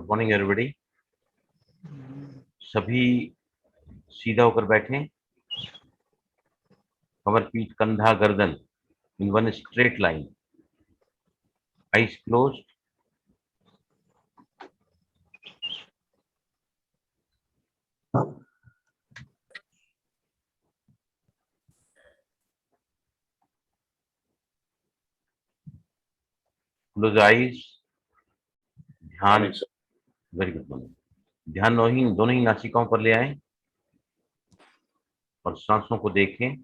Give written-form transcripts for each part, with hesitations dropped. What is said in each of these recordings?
Good morning everybody. सभी सीधा होकर बैठें, कमर, पीठ, कंधा, गर्दन in one straight line, eyes closed. Close eyes. ध्यान, वेरी गुड मॉर्निंग। ध्यान दोनों ही नासिकाओं पर ले आए और सांसों को देखें।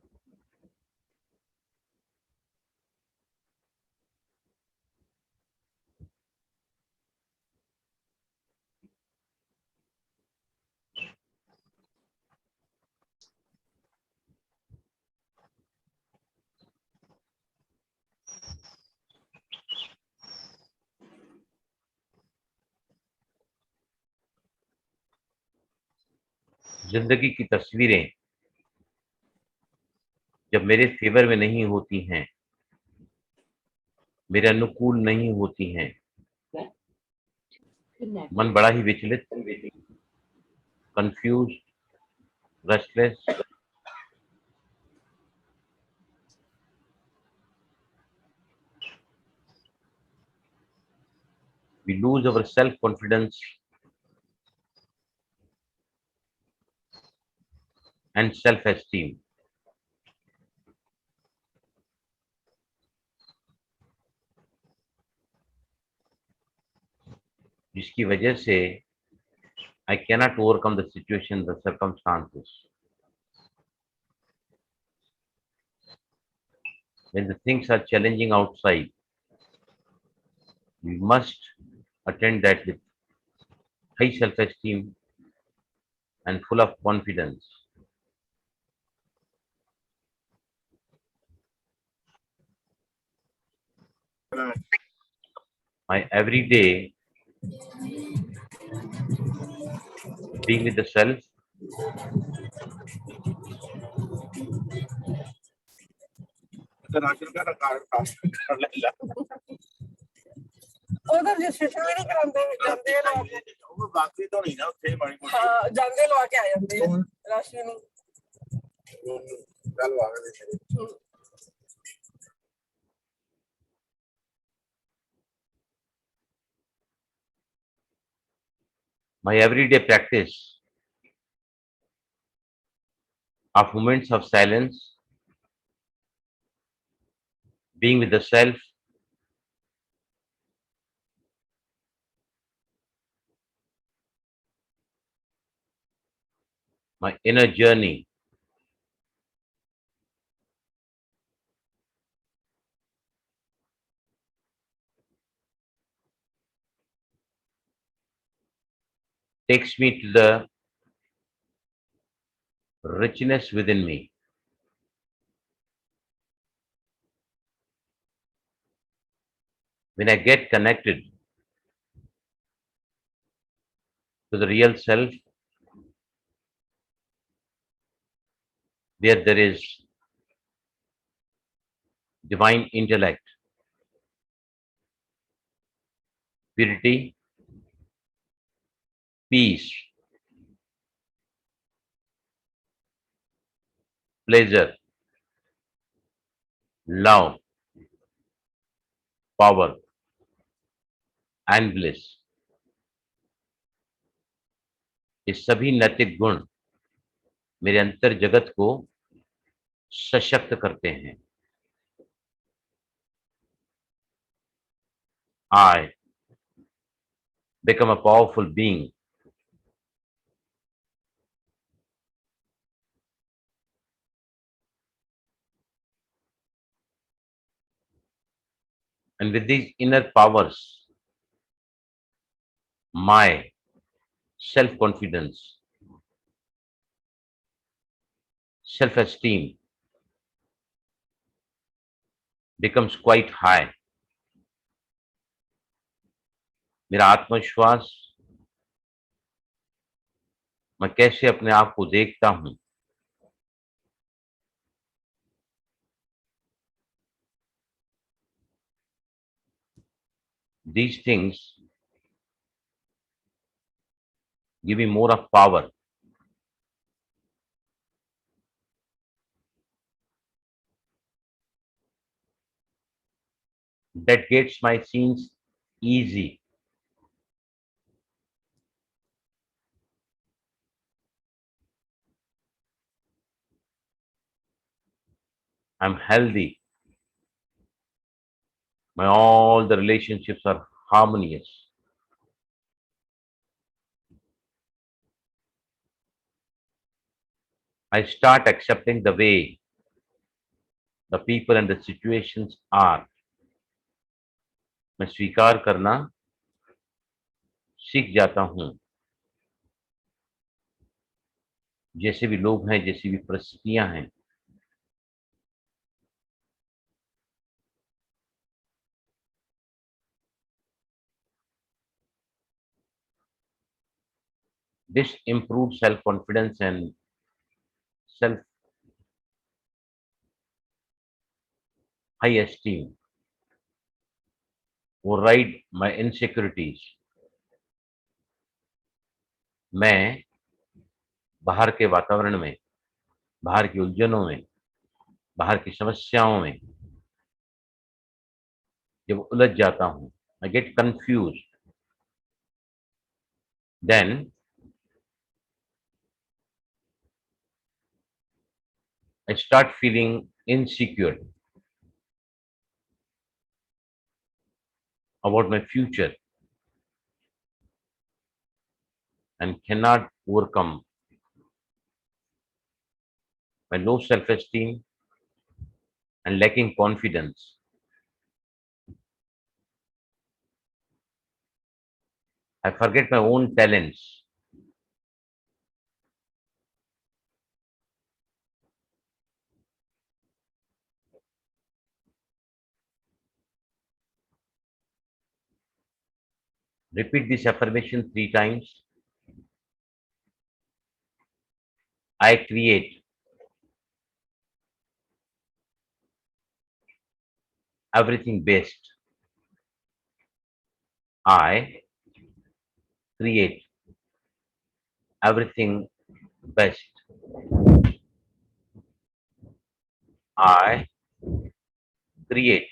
जिंदगी की तस्वीरें जब मेरे फेवर में नहीं होती हैं, मेरे अनुकूल नहीं होती हैं, मन बड़ा ही विचलित, confuse, restless, we lose our self confidence and self esteem. जिसकी वजह से I cannot overcome the situation, the circumstances. When the things are challenging outside, we must attend that with high self-esteem and full of confidence. My everyday being with the self उधर registration भी नहीं करांदे ਜਾਂਦੇ ਲੋਕ ਉਹ ਬਾਕੀ ਤੋਂ ਨਹੀਂ ਨਾ ਉੱਥੇ ਮਾੜੀ ਮੋਟੀ ਹਾਂ ਜਾਂਦੇ ਲਵਾ ਕੇ ਆ ਜਾਂਦੇ ਆ ਰਸ਼ ਨਹੀਂ ਗੱਲ ਵਾਗੇ ਦੇ my everyday practice of moments of silence, being with the self, my inner journey takes me to the richness within me. When I get connected to the real self, where there is divine intellect, purity, peace, pleasure, love, power, and bliss, ये सभी नैतिक गुण मेरे अंतर जगत को सशक्त करते हैं। I become a powerful being. And with these inner powers, my self-confidence, self-esteem becomes quite high. मेरा आत्मविश्वास, मैं कैसे अपने आप को देखता हूं, these things give me more of power. That gets my scenes easy. I'm healthy. All the relationships are harmonious. I start accepting the way the people and the situations are. मैं स्वीकार करना सीख जाता हूँ. जैसे भी लोग हैं, जैसी भी परिस्थितियां हैं. This improves self-confidence and self high esteem. Override my insecurities. मैं बाहर के वातावरण में, बाहर की उलझनों में, बाहर की समस्याओं में जब उलझ जाता हूँ, I get confused. Then I start feeling insecure about my future and cannot overcome my low self-esteem and lacking confidence. I forget my own talents. Repeat this affirmation 3 times. I create everything best. I create everything best. I create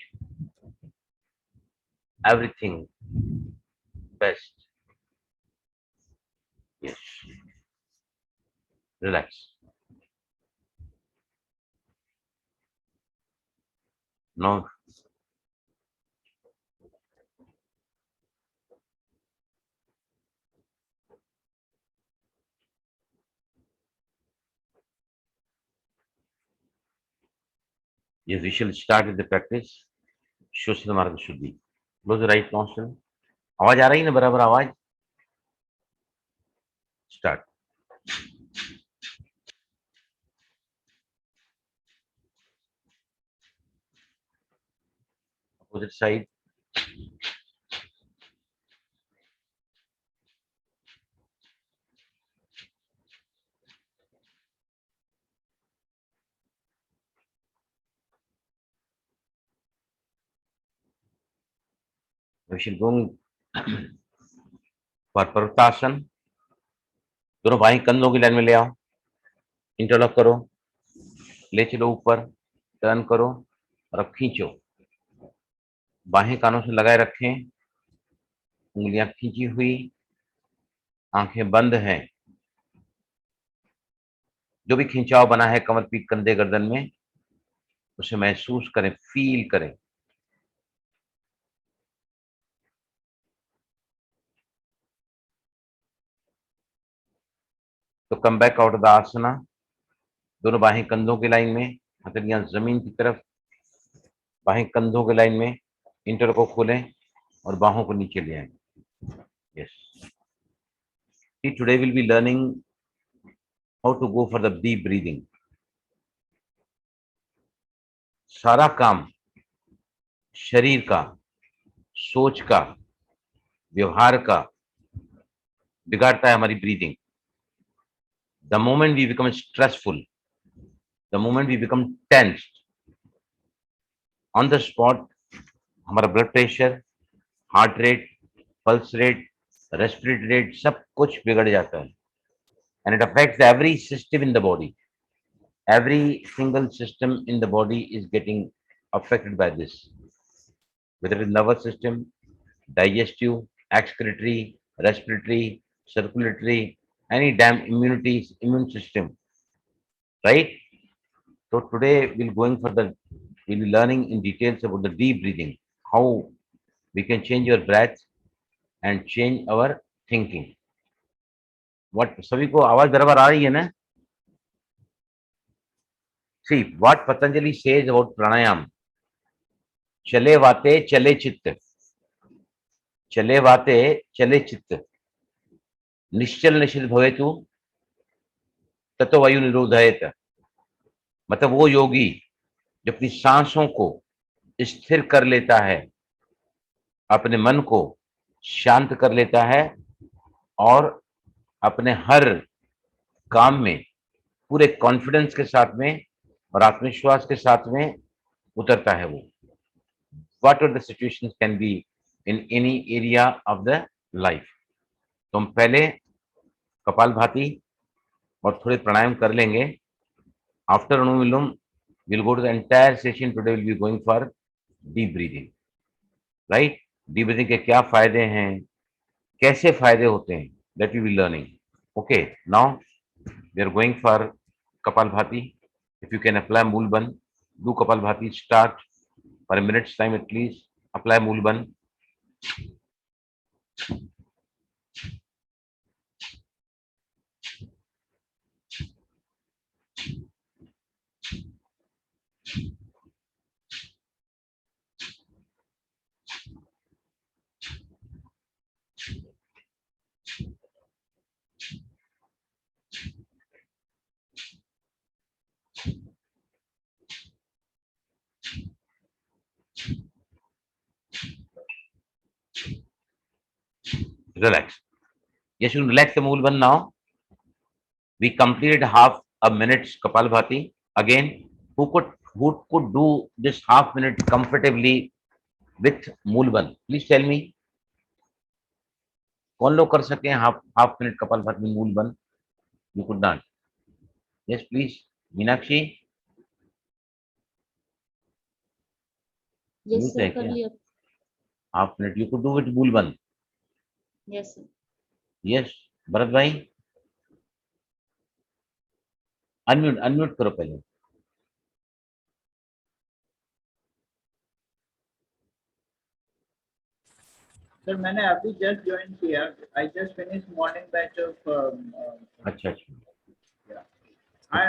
everything best. Yes. Relax. Now, yes, we shall start with the practice. Social mark should be. Close the right nostril. आवाज आ रही है ना बराबर आवाज? Start. Opposite side. We shall go for Parvatasana. दोनों बाएं कंधों की लाइन में ले आओ. इंटरलॉक करो. ले चलो ऊपर. टर्न करो और अब खींचो. बाहें कानों से लगाए रखें. उंगलियां खींची हुई. आंखें बंद हैं. जो भी खिंचाव बना है कमर, पीठ, कंधे, गर्दन में, उसे महसूस करें, फील करें. तो come back out of the asana. दोनों बाहें कंधों की लाइन में, हथेलियां जमीन की तरफ, बाहें कंधों की लाइन में. इंटर को खोलें और बाहों को नीचे ले आए. Yes. Today will be learning how to go for the deep breathing. सारा काम शरीर का, सोच का, व्यवहार का बिगाड़ता है हमारी breathing. The moment we become stressful, the moment we become tensed, on the spot हमारा blood pressure, heart rate, pulse rate, respiratory rate, सब कुछ बिगड़ जाता है. And it affects every system in the body. Every single system in the body is getting affected by this, whether it is nervous system, digestive, excretory, respiratory, circulatory, any damn immune system, right? So today we'll be learning in details about the deep breathing, how we can change your breath and change our thinking. What सभी को आवाज बराबर आ रही है ना? See what Patanjali says about pranayam. चले वाते चले चित्त, चले वाते चले चित्त, निश्चल निश्चित भवेतु ततो वायु निरोधयत. मतलब वो योगी जो अपनी सांसों को स्थिर कर लेता है, अपने मन को शांत कर लेता है और अपने हर काम में पूरे कॉन्फिडेंस के साथ में और आत्मविश्वास के साथ में उतरता है. वो what are the situations can be in any area of the life. तो हम पहले कपालभाति और थोड़े प्राणायाम कर लेंगे. After Anulom will go to the entire session. Today will be going for deep breathing, right? Deep breathing के क्या फायदे हैं, कैसे फायदे होते हैं, that we will learning. Okay, now we are going for Kapalbhati. If you can apply Moolbandh, do Kapalbhati. Start for a minute's time at least. Apply Mulban. Relax. Yes, you relax the Mulban now. We completed half a minute's Kapalbhati. Again, who could do this half minute comfortably with Mulban? Please tell me. कौन लोग कर सके half minute Kapalbhati with Mulban? You could not. Yes, please. Meenakshi. Yes, sir. कर लिया. Half minute you could do with Mulban. Yes, sir. Yes, Bharat भाई. Unmute करो पहले. Sir मैंने अभी जस्ट ज्वाइन किया. I just finish morning batch of. अच्छा. I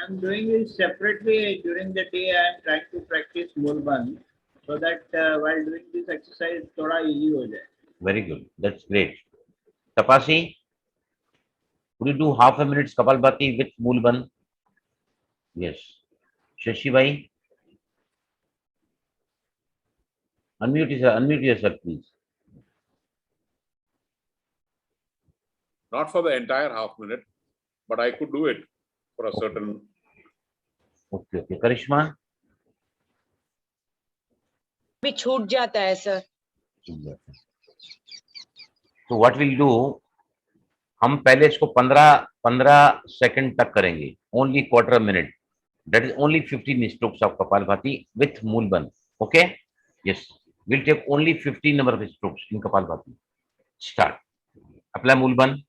am doing it separately during the day. I am trying to practice Mulban so that while doing this exercise थोड़ा easy हो जाए. Very good. That's great. Tapasi, could you do half a minute's Kapalbhati with Mulban? Yes. Shashi bhai, unmute yourself, please. Not for the entire half minute, but I could do it for a certain. Okay. Karishma? भी छूट जाता है sir. So what we'll do, हम पहले इसको 15 second तक करेंगे. Only quarter a minute. That is only 15 strokes of Kapalbhati with Mulban. Okay? Yes. We'll take only 15 number of strokes in Kapalbhati. Start. Apply Mulban.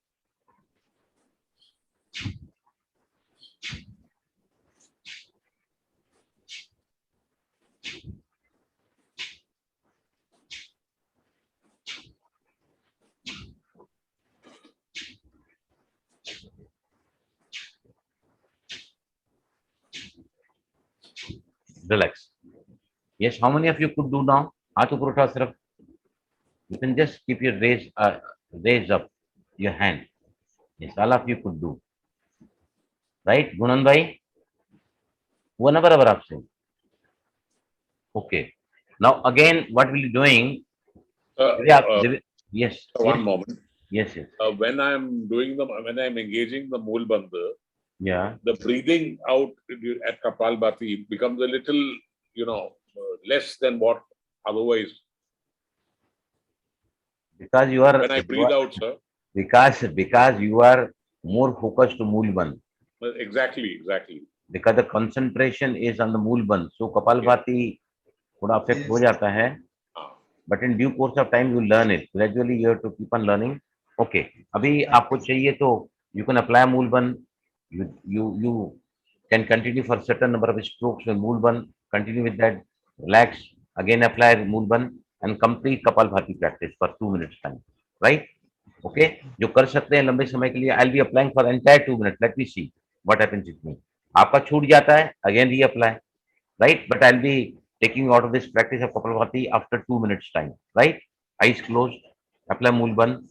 Relax. Yes, how many of you could do now? हाथ ऊपर उठाओ सिर्फ. You can just keep your raise up your hand. Yes, all of you could do. Right, Gunan bhai? वो ना बराबर आपसे. Okay. Now again, what we'll be doing? Yes. One moment. Yes. When I'm engaging the Mulbandha, Yeah. the breathing out at Kapalbhati becomes a little, less than what otherwise. because you are when I breathe out, sir. because you are more focused to Mulban. Well, exactly. Because the concentration is on the Mulban, so Kapalbhati थोड़ा affect हो जाता है. Ah. But in due course of time you learn it. Gradually you have to keep on learning. Okay. अभी आपको चाहिए तो you can apply Mulban. You can continue for certain number of strokes with Mulban. Continue with that. Relax. Again apply Mulban and complete Kapalbhati practice for 2 minutes time. Right? Okay. जो कर सकते हैं लंबे समय के लिए. I'll be applying for entire 2 minutes. Let me see what happens with me. आपका छूट जाता है. Again reapply. Right? But I'll be taking you out of this practice of Kapalbhati after 2 minutes time. Right? Eyes closed. Apply Mulban.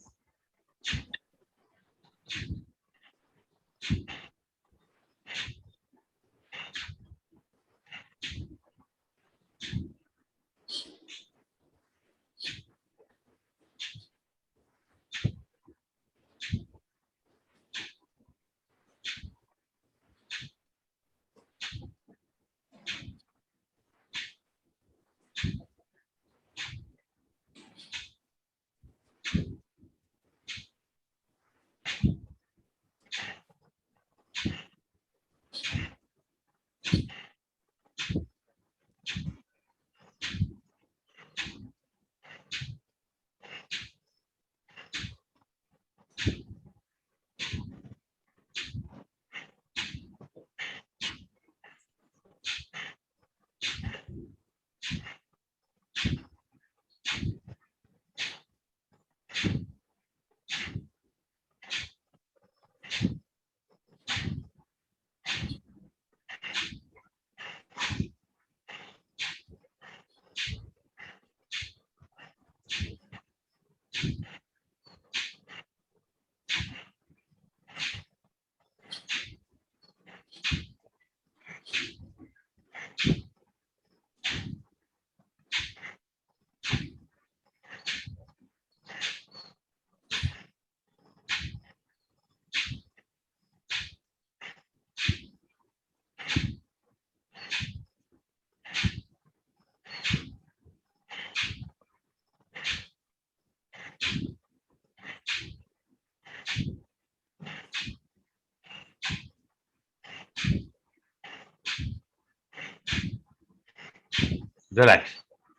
Relax.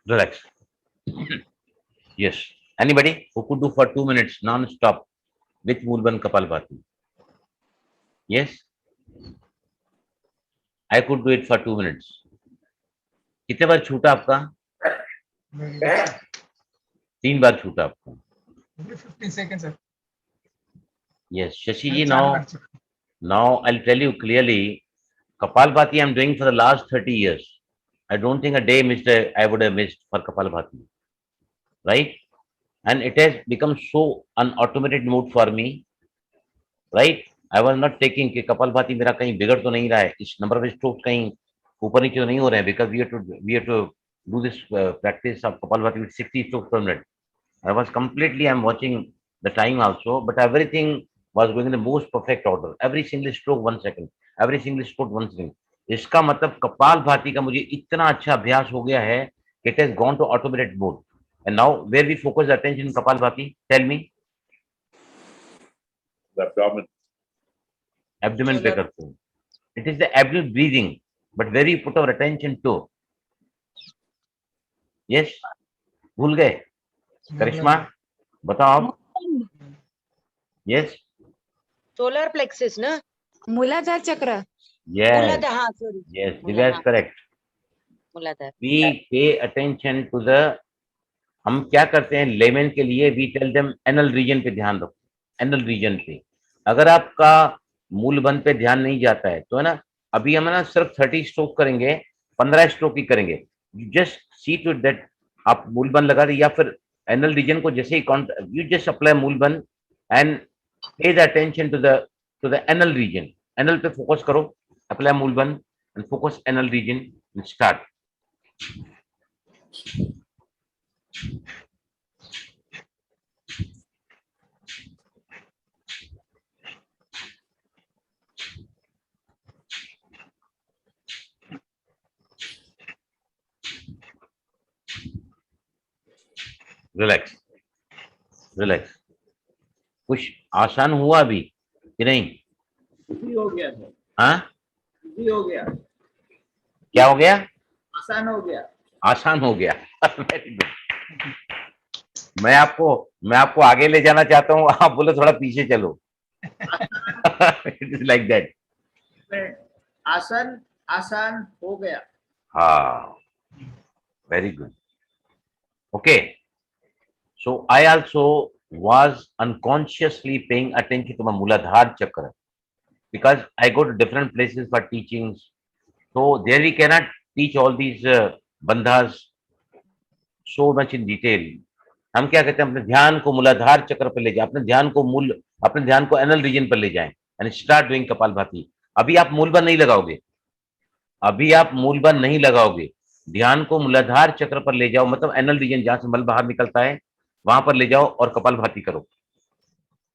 Relax. Yes. Anybody who could do for 2 minutes non-stop with Mulban Kapalbhati? Yes. I could do it for 2 minutes. कितने बार छूटा आपका? 3 बार छूटा आपका. 15 seconds, sir. Yes, Shashi ji, now I'll tell you clearly, Kapalbhati I'm doing for the last 30 years. I don't think a day I would have missed for Kapalbhati. Right? And it has become so an automated mode for me. Right? I was not taking कि Kapalbhati मेरा कहीं बिगड़ तो नहीं रहा है. इस number of strokes कहीं ऊपर नीचे तो नहीं हो रहे हैं, because we have to do this practice of Kapalbhati with 60 strokes per minute. I'm watching the time also, but everything was going in the most perfect order. Every single stroke 1 second, every single stroke 1 second. इसका मतलब कपालभाति का मुझे इतना अच्छा अभ्यास हो गया है, it has gone to automated mode. And now where we focus attention in Kapalbhati, tell me. The abdomen. Abdomen पे करते हैं. It is the abdominal breathing, but where you put our attention to. Yes, भूल गए? करिश्मा, बताओ आप. Yes. Solar plexus, na? मूलाधार चक्र. Yes. Muladhara, हाँ, sorry. Yes, Divya is correct. Muladhara. We pay attention to the. हम क्या करते हैं लेमन के लिए, we tell them anal region पे ध्यान रखो. Anal region पे. अगर आपका मूल बंद पे ध्यान नहीं जाता है तो है ना, अभी हम ना सिर्फ 30 स्ट्रोक करेंगे, 15 स्ट्रोक ही करेंगे. जस्ट सी टू दैट आप मूल बंद लगा दें, या फिर एनल रीजन को जैसे ही you just apply Mula Bandha and pay the attention to the anal region. Anal पे फोकस करो, apply Mula Bandha and focus anal region and start. Relax. Relax. कुछ आसान हुआ अभी कि नहीं? इजी हो गया सर, हाँ, इजी हो गया, क्या हो गया? आसान हो गया। आसान हो गया। Very good. मैं आपको आगे ले जाना चाहता हूँ, आप बोले थोड़ा पीछे चलो। It is like that. आसान आसान हो गया। हाँ, very good. Okay, so I also was unconsciously paying attention to my Muladhara chakra because I go to different places for teachings. So there we cannot teach all these bandhas so much in detail. हम क्या कहते हैं, अपने ध्यान को मूलाधार चक्र पर ले जाए, अपने ध्यान को एनल रीजन पर ले जाएं एंड स्टार्ट डूइंग कपालभाति। अभी आप मूलबंध नहीं लगाओगे, ध्यान को मूलाधार चक्र पर ले जाओ, मतलब एनल रीजन जहां से मल बाहर निकलता है वहां पर ले जाओ और कपालभाति करो।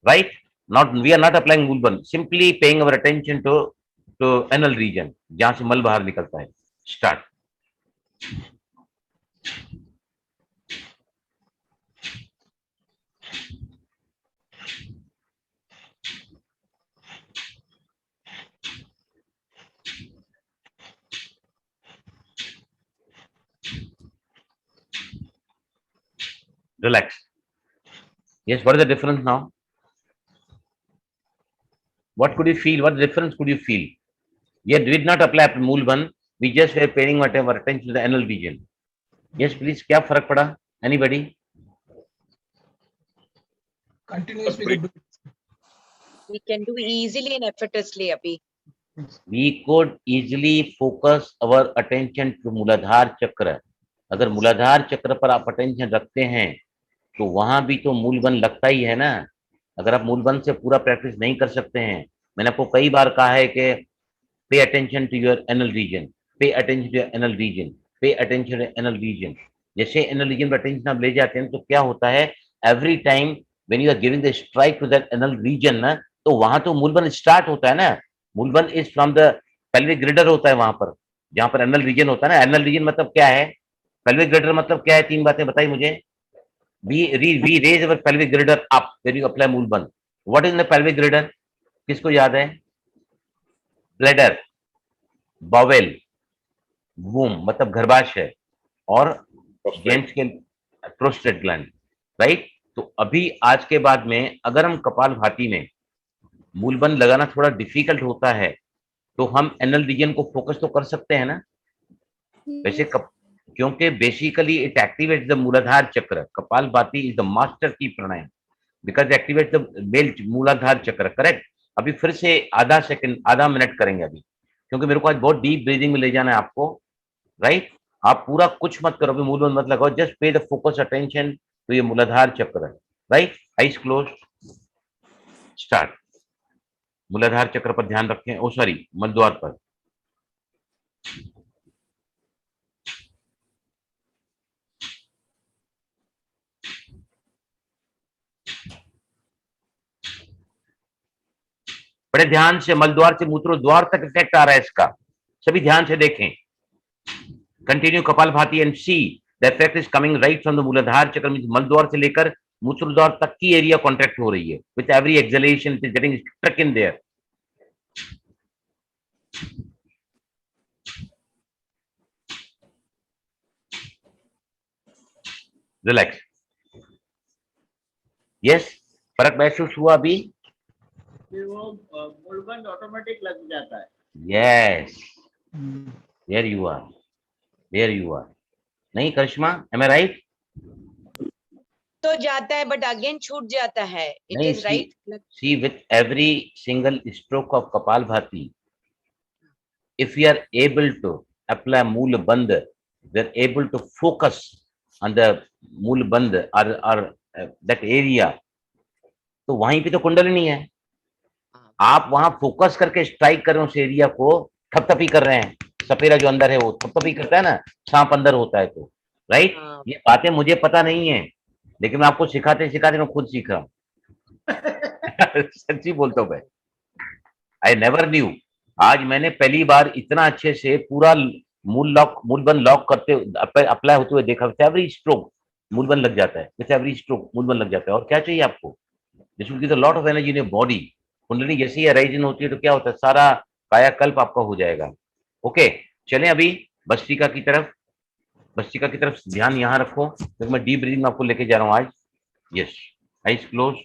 Right? Not, we are not applying Moolbandh, simply paying our attention to anal region जहां से मल बाहर निकलता है। Start. Relax. Yes, what is the difference now? What could you feel? What difference could you feel? Yet we did not apply Moolbandh. We just were paying whatever attention to the anal region. Yes, please. क्या फर्क पड़ा? Anybody? Continuously we do it. We can do easily and effortlessly, Abhi. We could easily focus our attention to मूलाधार चक्र. अगर मूलाधार चक्र पर आप अटेंशन रखते हैं तो वहां भी तो मूलबंध लगता ही है ना। अगर आप मूलबंध से पूरा प्रैक्टिस नहीं कर सकते हैं, मैंने आपको कई बार कहा है कि pay attention to your anal region, pay attention to your anal region, pay attention to anal region. जैसे एनल रीजन पर अटेंशन आप ले जाते हैं तो क्या होता है, every time when you are giving the strike to that anal region ना, तो वहां तो मूलबंध स्टार्ट होता है ना। Mulabandha is from the pelvic girdle होता है, वहां पर जहां पर एनल रीजन होता है ना। एनल रीजन मतलब क्या है, पेल्विक ग्रिडर मतलब क्या है, 3 बातें बताइए मुझे। We raise our pelvic girdle up when you apply मूलबंध। What is in the pelvic girdle? किसको याद है? ब्लैडर, बावेल, वूम मतलब गर्भाशय, और जेंट्स के प्रोस्टेट ग्लैंड। राइट? तो अभी आज के बाद में अगर हम कपालभाति में मूलबंध लगाना थोड़ा डिफिकल्ट होता है तो हम एनल रीजन को फोकस तो कर सकते हैं ना। वैसे क्योंकि बेसिकली इट एक्टिवेट्स द मूलाधार चक्र। कपालभाति इज द मास्टर की प्राणायाम बिकॉज एक्टिवेट द मूलाधार चक्र। करेक्ट? अभी फिर से आधा मिनट करेंगे अभी, क्योंकि मेरे को आज बहुत डीप ब्रीदिंग में ले जाना है आपको। राइट? आप पूरा कुछ मत करो, अभी मूलबंध मत लगाओ, जस्ट पे द फोकस अटेंशन तो ये मूलाधार चक्र है। राइट? Eyes close, start. मूलाधार चक्र पर ध्यान रखें, ओ सॉरी, मलद्वार पर। बड़े ध्यान से मलद्वार से मूत्रोद्वार तक इफेक्ट आ रहा है इसका, सभी ध्यान से देखें। Continue kapalbhati and see the effect is coming right from the मूलाधार चक्र, मींस मलद्वार से लेकर मूत्रद्वार तक की एरिया कॉन्ट्रैक्ट हो रही है। With every exhalation it is getting struck in there. Relax. Yes, फर्क महसूस हुआ अभी? फिर वो मूलबंध ऑटोमेटिक लग जाता है। Yes, there you are, there you are. नहीं करिश्मा, एम आई राइट? तो जाता है बट अगेन छूट जाता है। इट नहीं, is right. see with every single stroke of Kapalbhati, if we are able to apply Moolbandh, we are able to focus on the Moolbandh or that area, तो वहीं पे तो कुंडलिनी है। आप वहां फोकस करके स्ट्राइक कर रहे हैं उस एरिया को, थपथपी कर रहे हैं। सपेरा जो अंदर है वो थपथपी करता है ना, सांप अंदर होता है तो। राइट? ये बातें मुझे पता नहीं है, लेकिन मैं आपको सिखाते सिखाते मैं खुद सीख रहा हूँ। सच्ची बोलता हूँ मैं, आई नेवर न्यू। आज मैंने पहली बार इतना अच्छे से पूरा मूलबंध लॉक करते अप्लाई होते हुए देखा। एवरी स्ट्रोक मूलबंध लग जाता है, जैसे एवरी स्ट्रोक मूलबंध लग जाता है। और क्या चाहिए आपको? This will give a lot of energy in your body. कुंडली जैसे ही अराइजन होती है तो क्या होता है, सारा कायाकल्प आपका हो जाएगा। ओके, चलें अभी भस्त्रिका की तरफ। भस्त्रिका की तरफ ध्यान यहाँ रखो, तो मैं डीप ब्रीदिंग आपको लेके जा रहा हूँ आज। Yes, eyes close.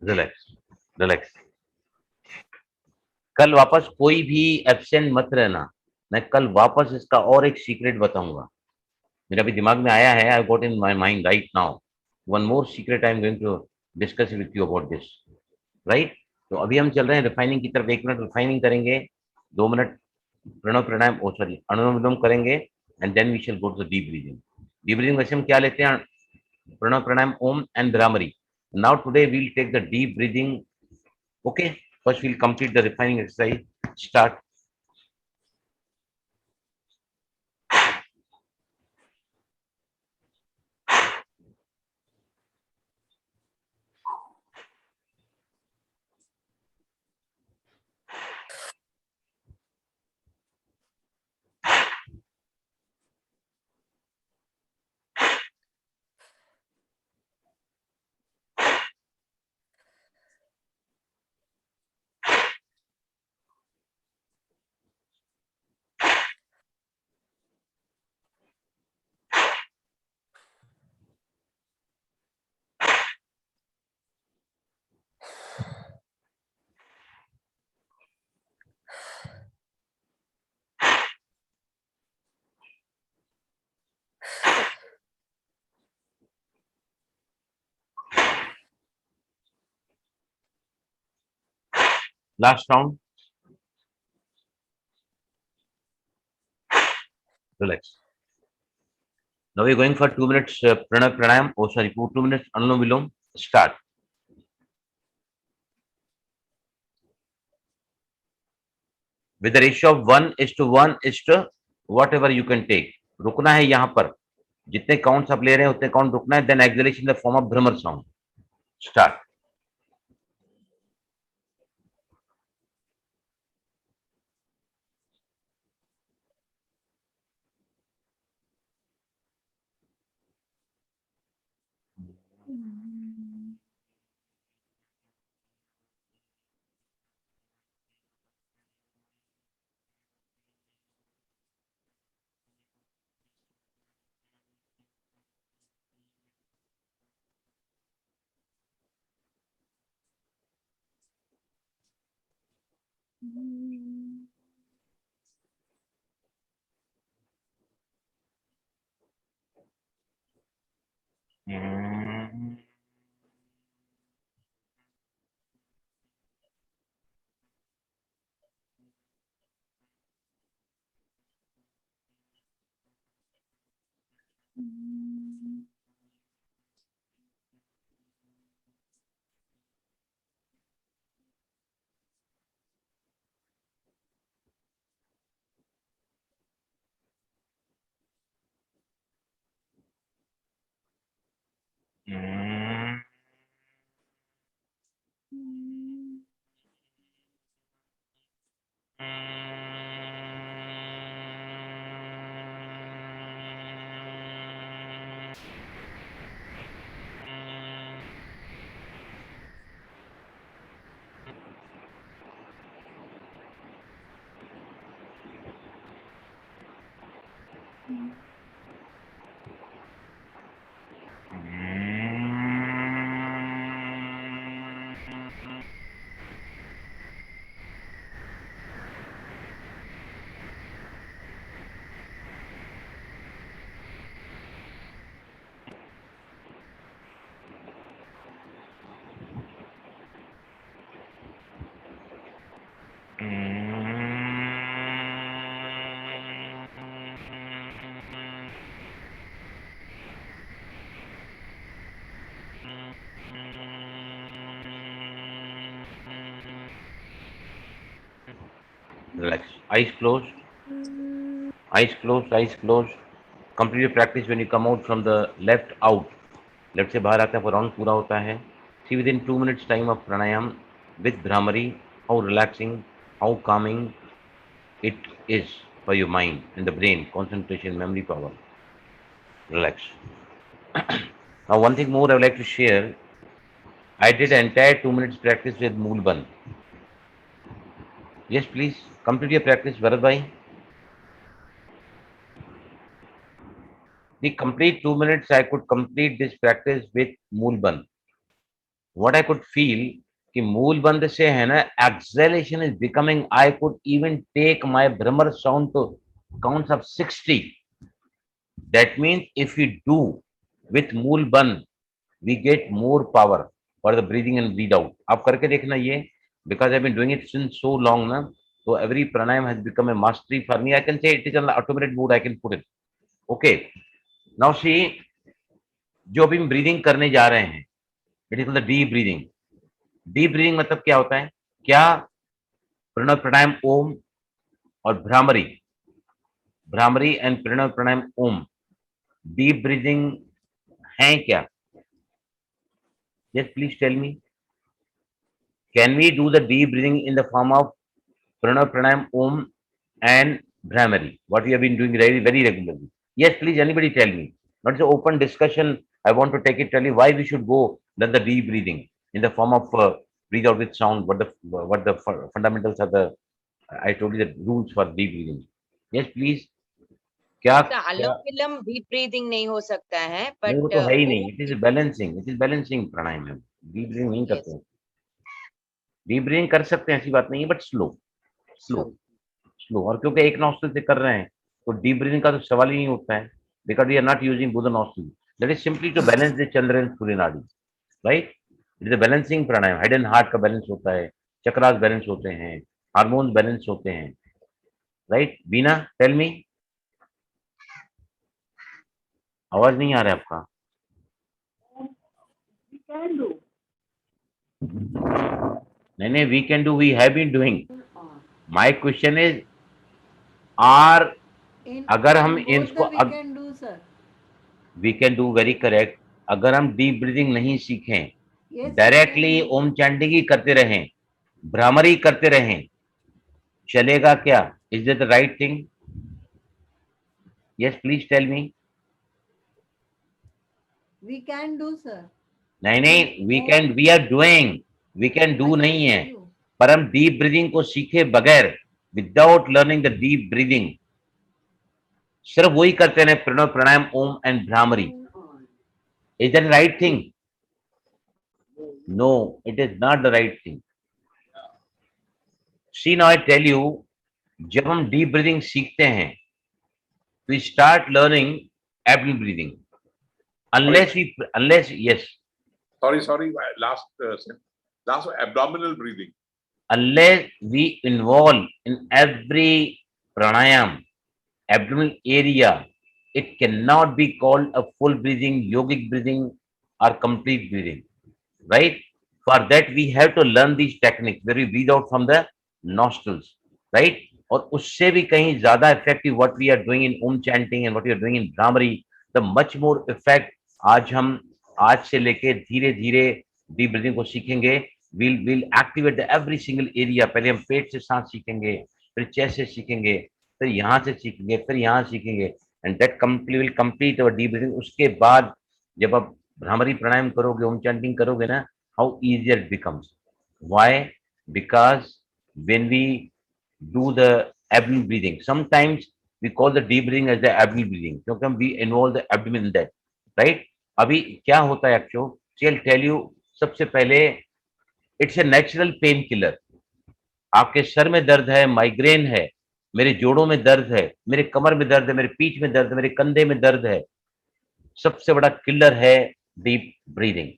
Relax, relax. कल वापस कोई भी एब्सेंट मत रहना। मैं कल वापस इसका और एक सीक्रेट बताऊंगा। मेरे अभी दिमाग में आया है, I got in my mind right now one more secret I am going to discuss with you about this, right. तो अभी हम चल रहे हैं रिफाइनिंग की तरफ। 1 मिनट रिफाइनिंग करेंगे, 2 minute Pranav pranayama, oh sorry Anulom Vilom करेंगे, and then we shall go to deep breathing. Deep breathing वैसे हम क्या लेते हैं? प्रणव प्राणायाम, Om and Bhramari. Now today we'll take the deep breathing. Okay, first we'll complete the refining exercise. Start. Last round. Relax. Now we're going for 2 minutes Pranav Pranayam. Oh, sorry, 2 minutes Anulom Vilom. Start. With the ratio of 1:1 whatever you can take. रुकना है यहाँ पर, जितने counts आप ले रहे हैं उतने काउंट रुकना है। Then exhalation in the form of bhramar sound. Start. Relax. Eyes closed. Eyes closed. Eyes closed. Complete your practice when you come out from the left out. Left से बाहर आते हैं तो राउंड पूरा होता है. See within 2 minutes time of pranayam with Bhramari, how relaxing, how calming it is for your mind and the brain, concentration, memory power. Relax. Now one thing more I would like to share. I did an entire 2 minutes practice with Moolban. Yes, please complete your practice, Bharat bhai. The complete 2 minutes I could complete this practice with Moolban. What I could feel कि मूल बंद से है ना exhalation is becoming. I could even take my Brahmar sound to counts of 60. That means if we do with मूल बंद, we get more power for the breathing and breathe out. आप करके देखना ये, because I've been doing it since so long ना, so every pranayam has become a mastery for me. I can say it is on the automated mode. I can put it. Okay. Now see, जो अभी हम breathing करने जा रहे हैं, it is the deep breathing. Deep breathing मतलब क्या होता है? क्या प्रणव प्राणायाम ओम और भ्रामरी एंड प्रणव प्राणायाम ओम डीप ब्रीदिंग है क्या? Yes, please tell me. Can we do the deep breathing in the form of Pranav Pranayam Om and Bhramari? What we have been doing very, very regularly. Yes, please, anybody tell me. Not an open discussion. I want to take it, tell you why we should go then the deep breathing in the form of breathe out with sound. What the fundamentals are the, I told you the rules for deep breathing. Yes, please. क्या अनुलोम विलोम deep breathing नहीं हो सकता है, नहीं, वो but तो है ही नहीं. इट इज बैलेंसिंग प्राणायाम है. डीप ब्रीदिंग नहीं करते हैं. डीप ब्रीदिंग कर सकते हैं, ऐसी बात नहीं है, बट स्लो. और क्योंकि एक नॉस्ट्रिल से कर रहे हैं तो डीप ब्रीदिंग का तो सवाल ही नहीं उठता है, because we are not using both the nostril. That is simply to balance the Chandra and Surya nadi, right. It is a balancing pranayama. Head and heart का बैलेंस होता है, चक्रास बैलेंस होते हैं, हार्मोन्स बैलेंस होते हैं, राइट. बीना, टेल मी. आवाज नहीं आ रहा है आपका. नहीं, we can do, we have been doing. My question is are, अगर हम इसको we can do, very correct. अगर हम डीप ब्रीदिंग नहीं सीखें, डायरेक्टली ओम चैंटिंग ही करते रहें, भ्रामरी करते रहें, चलेगा क्या? Is it the right thing? Yes, please tell me. We can do, sir. नहीं, we are doing. We can do नहीं है, पर हम डीप ब्रीदिंग को सीखे बगैर, without learning the deep breathing, सिर्फ वही करते रहे प्रणव प्राणायाम Om and Bhramari. Is that right thing? No, it is not the right thing. See now I tell you, जब हम डीप ब्रीदिंग सीखते हैं, we start learning abdominal breathing. Unless yes. Sorry. Last abdominal breathing. Unless we involve in every pranayam, abdominal area, it cannot be called a full breathing, yogic breathing, or complete breathing, right? For that we have to learn these techniques where we breathe out from the nostrils, right? और उससे भी कहीं ज्यादा effective what we are doing in Om chanting and what we are doing in Bhramari, the much more effect. आज से लेके धीरे धीरे डीप ब्रीदिंग को सीखेंगे. we'll activate the every single area. पहले हम पेट से सांस सीखेंगे, फिर चेस्ट से सीखेंगे, फिर यहाँ से सीखेंगे, फिर यहाँ सीखेंगे, and that will complete our deep breathing. उसके बाद जब आप भ्रामरी प्राणायाम करोगे, ओम चैंटिंग करोगे ना, how easier it becomes. Why? Because when we do the abdominal breathing, sometimes we call the deep breathing as the abdominal breathing, क्योंकि we involve the abdomen in that, right? अभी क्या होता है एक्चुअली, I'll tell you. सबसे पहले, it's a natural pain killer. आपके sir में दर्द है, माइग्रेन है, मेरे जोड़ों में दर्द है, मेरे कमर में दर्द है, मेरे पीठ में दर्द है, मेरे कंधे में दर्द है, सबसे बड़ा किलर है डीप ब्रीदिंग.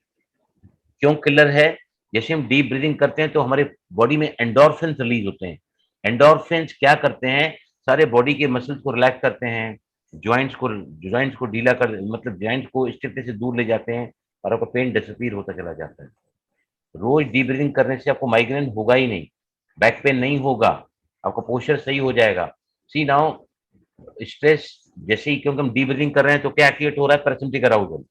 क्यों किलर है? जैसे हम डीप ब्रीदिंग करते हैं तो हमारे बॉडी में एंडोर्फिन्स रिलीज होते हैं. एंडोर्फिन्स क्या करते हैं? सारे बॉडी के मसल्स को रिलैक्स करते हैं, जॉइंट्स को ढीला कर, मतलब जॉइंट्स को स्टिफनेस से दूर ले जाते हैं, और आपका पेन डिसअपीयर होता चला जाता है. रोज डीप ब्रीदिंग करने से आपको माइग्रेन होगा ही नहीं, बैक पेन नहीं होगा, आपका पोस्चर सही हो जाएगा। सी नाउ स्ट्रेस जैसे ही, क्योंकि हम डीप ब्रीथिंग कर रहे हैं तो क्या एक्टिवेट हो रहा है, पैरासिम्पैथिक अराउजल,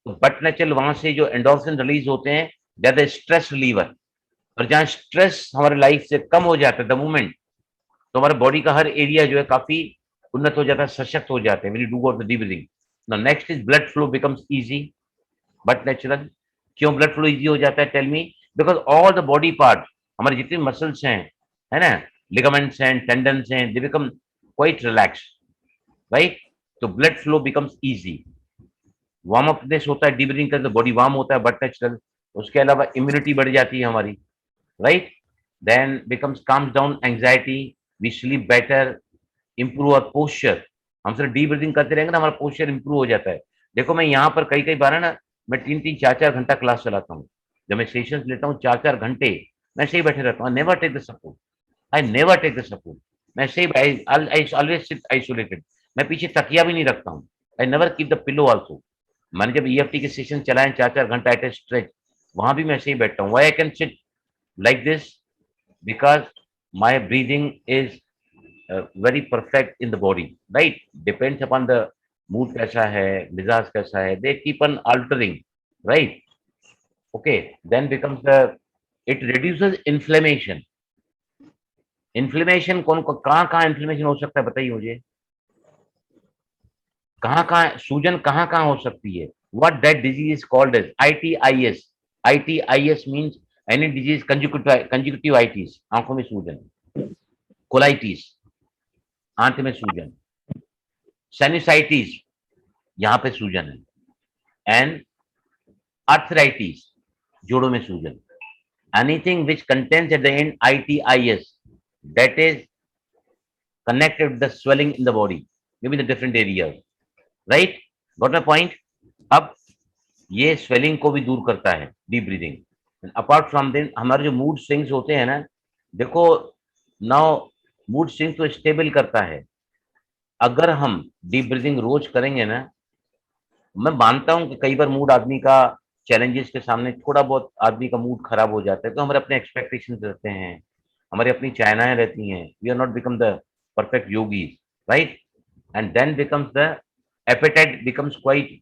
तो बट नेचुरल वहां से जो एंडोर्फिन रिलीज होते हैं, दैट इज स्ट्रेस रिलीवर। और जहां स्ट्रेस हमारे लाइफ से कम हो जाता है द मोमेंट, तो हमारे बॉडी का हर एरिया जो है काफी उन्नत हो जाता है, सशक्त हो जाते हैं when you do the deep breathing. Now next is blood flow becomes easy but natural. क्यों ब्लड फ्लो इजी हो जाता है, tell me? Because all the body part, हमारे जितने मसल्स हैं, है ना, लिगामेंट्स हैं, टेंडन्स हैं, they become quite relax, right? तो blood flow becomes easy, warm upness होता है, डीप ब्रीथिंग करते बॉडी वार्म होता है बट नेचुरल। उसके अलावा इम्यूनिटी बढ़ जाती है हमारी, right? Then becomes calms down anxiety, we sleep better, improve our posture. हम सिर्फ डीप ब्रीथिंग करते रहेंगे ना, हमारा पोस्चर इंप्रूव हो जाता है। देखो मैं यहाँ पर कई कई बार है ना, मैं 3-3, 4-4 घंटा क्लास चलाता हूँ। जब मैं सेशंस लेता हूँ 4-4 घंटे मैं ऐसे ही बैठे रहता हूँ। Never take the support, I never take the support. मैं ऐसे ही ऑलवेज सिट आइसोलेटेड। मैं पीछे तकिया भी नहीं रखता हूँ। I never keep the pillow also. मैंने जब EFT के सेशन चलाए 4-4 घंटा एट ए स्ट्रेच, वहां भी मैं ऐसे ही बैठता हूँ। Why I can sit like this? Because my breathing is very perfect in the body, right? Depends upon the mood कैसा है, मिजाज कैसा है, they keep on altering, right? Okay, then becomes the, it reduces inflammation. Inflammation कहाँ inflammation हो सकता है बताइए मुझे, कहाँ सूजन कहाँ हो सकती है? What that disease is called as ITIS. ITIS means any disease conjunctivitis, आंखों में सूजन, कोलाइटिस, आंत में सूजन, साइनसाइटिस, यहां पे सूजन है, एंड आर्थराइटिस, जोड़ों में सूजन। Anything which contains at the end ITIS, that is connected with the swelling in the body, may be the different area, right? Got my point? अब ये स्वेलिंग को भी दूर करता है deep breathing. Apart from then हमारे जो mood swings होते हैं ना, देखो नाउ मूड स्विंग तो स्टेबल करता है। अगर हम डीप ब्रीदिंग रोज करेंगे ना, मैं मानता हूं कि कई बार मूड आदमी का, चैलेंजेस के सामने थोड़ा बहुत आदमी का मूड खराब हो जाता है, तो हमारे अपने एक्सपेक्टेशंस रहते हैं, हमारी अपनी चाहनाएं रहती हैं, we are not become the perfect yogi, right? And then becomes the appetite becomes quite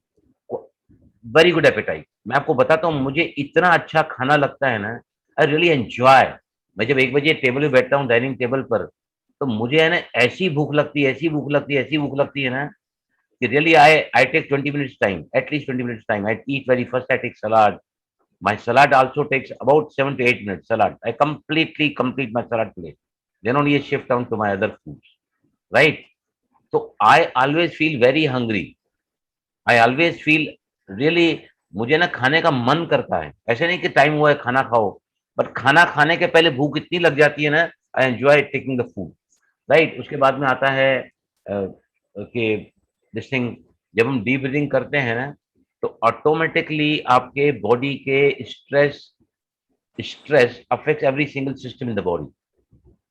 very good appetite. मैं आपको बताता हूँ, मुझे इतना अच्छा खाना लगता है ना, आई रियली एंजॉय। मैं जब 1 बजे टेबल पे बैठता हूँ डाइनिंग टेबल पर, तो मुझे है ना ऐसी भूख लगती है, ऐसी भूख लगती है, ऐसी भूख लगती है ना, कि really I take 20 minutes time, at least 20 minutes time. I eat very first, I take salad. My salad also takes about 7 to 8 minutes. Salad, I completely complete my salad plate. Then only I shift down to my other foods, right? So I always feel very hungry. I always feel really, मुझे ना खाने का मन करता है। ऐसे नहीं कि टाइम हुआ है खाना खाओ, बट खाना खाने के पहले भूख इतनी लग जाती है ना, I enjoy taking the food, right? उसके बाद में आता है कि दिस थिंग, जब हम डीप ब्रीदिंग करते हैं ना, तो ऑटोमेटिकली आपके बॉडी के stress affects every single system in the body,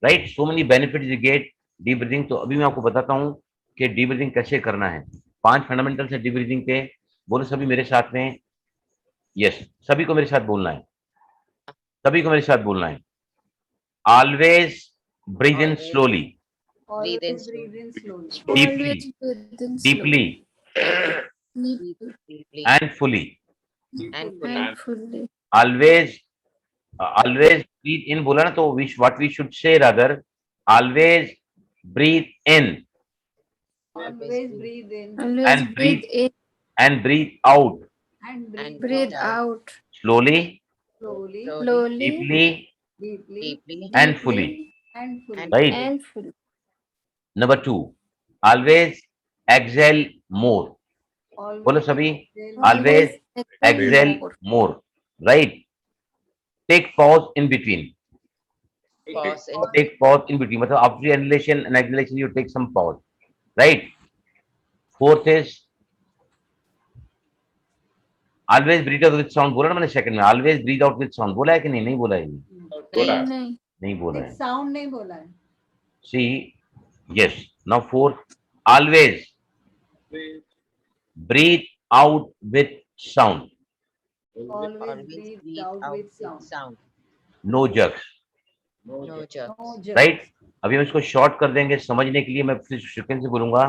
right? So many benefits you get deep breathing. तो अभी मैं आपको बताता हूँ कि डीप ब्रीदिंग कैसे करना है। 5 फंडामेंटल्स है डीप ब्रीदिंग के। बोलो सभी मेरे साथ में, यस, सभी को मेरे साथ बोलना है, सभी को मेरे साथ बोलना है। Always breathe in slowly, Always breathe in slowly. deeply and fully. Always breathe in बोला ना, तो what we should say rather, always breathe in Always breathe in and breathe out and breathe out slowly, slowly, deeply deeply and fully, and fully. right? Number 2, always exhale more. बोलो सभी, always exhale more, right? Take pause in between. Take pause in between. मतलब after inhalation and exhalation you take some pause, right? 4th is always breathe out with sound. बोला ना मैंने second में, always breathe out with sound. बोला है कि नहीं? नहीं बोला है, नहीं बोला है। Sound नहीं बोला है। See, yes. Now 4th, always breathe out with sound. Always breathe out with sound. No jerks. No No jerk. jerk. No jerk. Right. अभी हम इसको शॉर्ट कर देंगे समझने के लिए। मैं फिर सेकंड से बोलूंगा,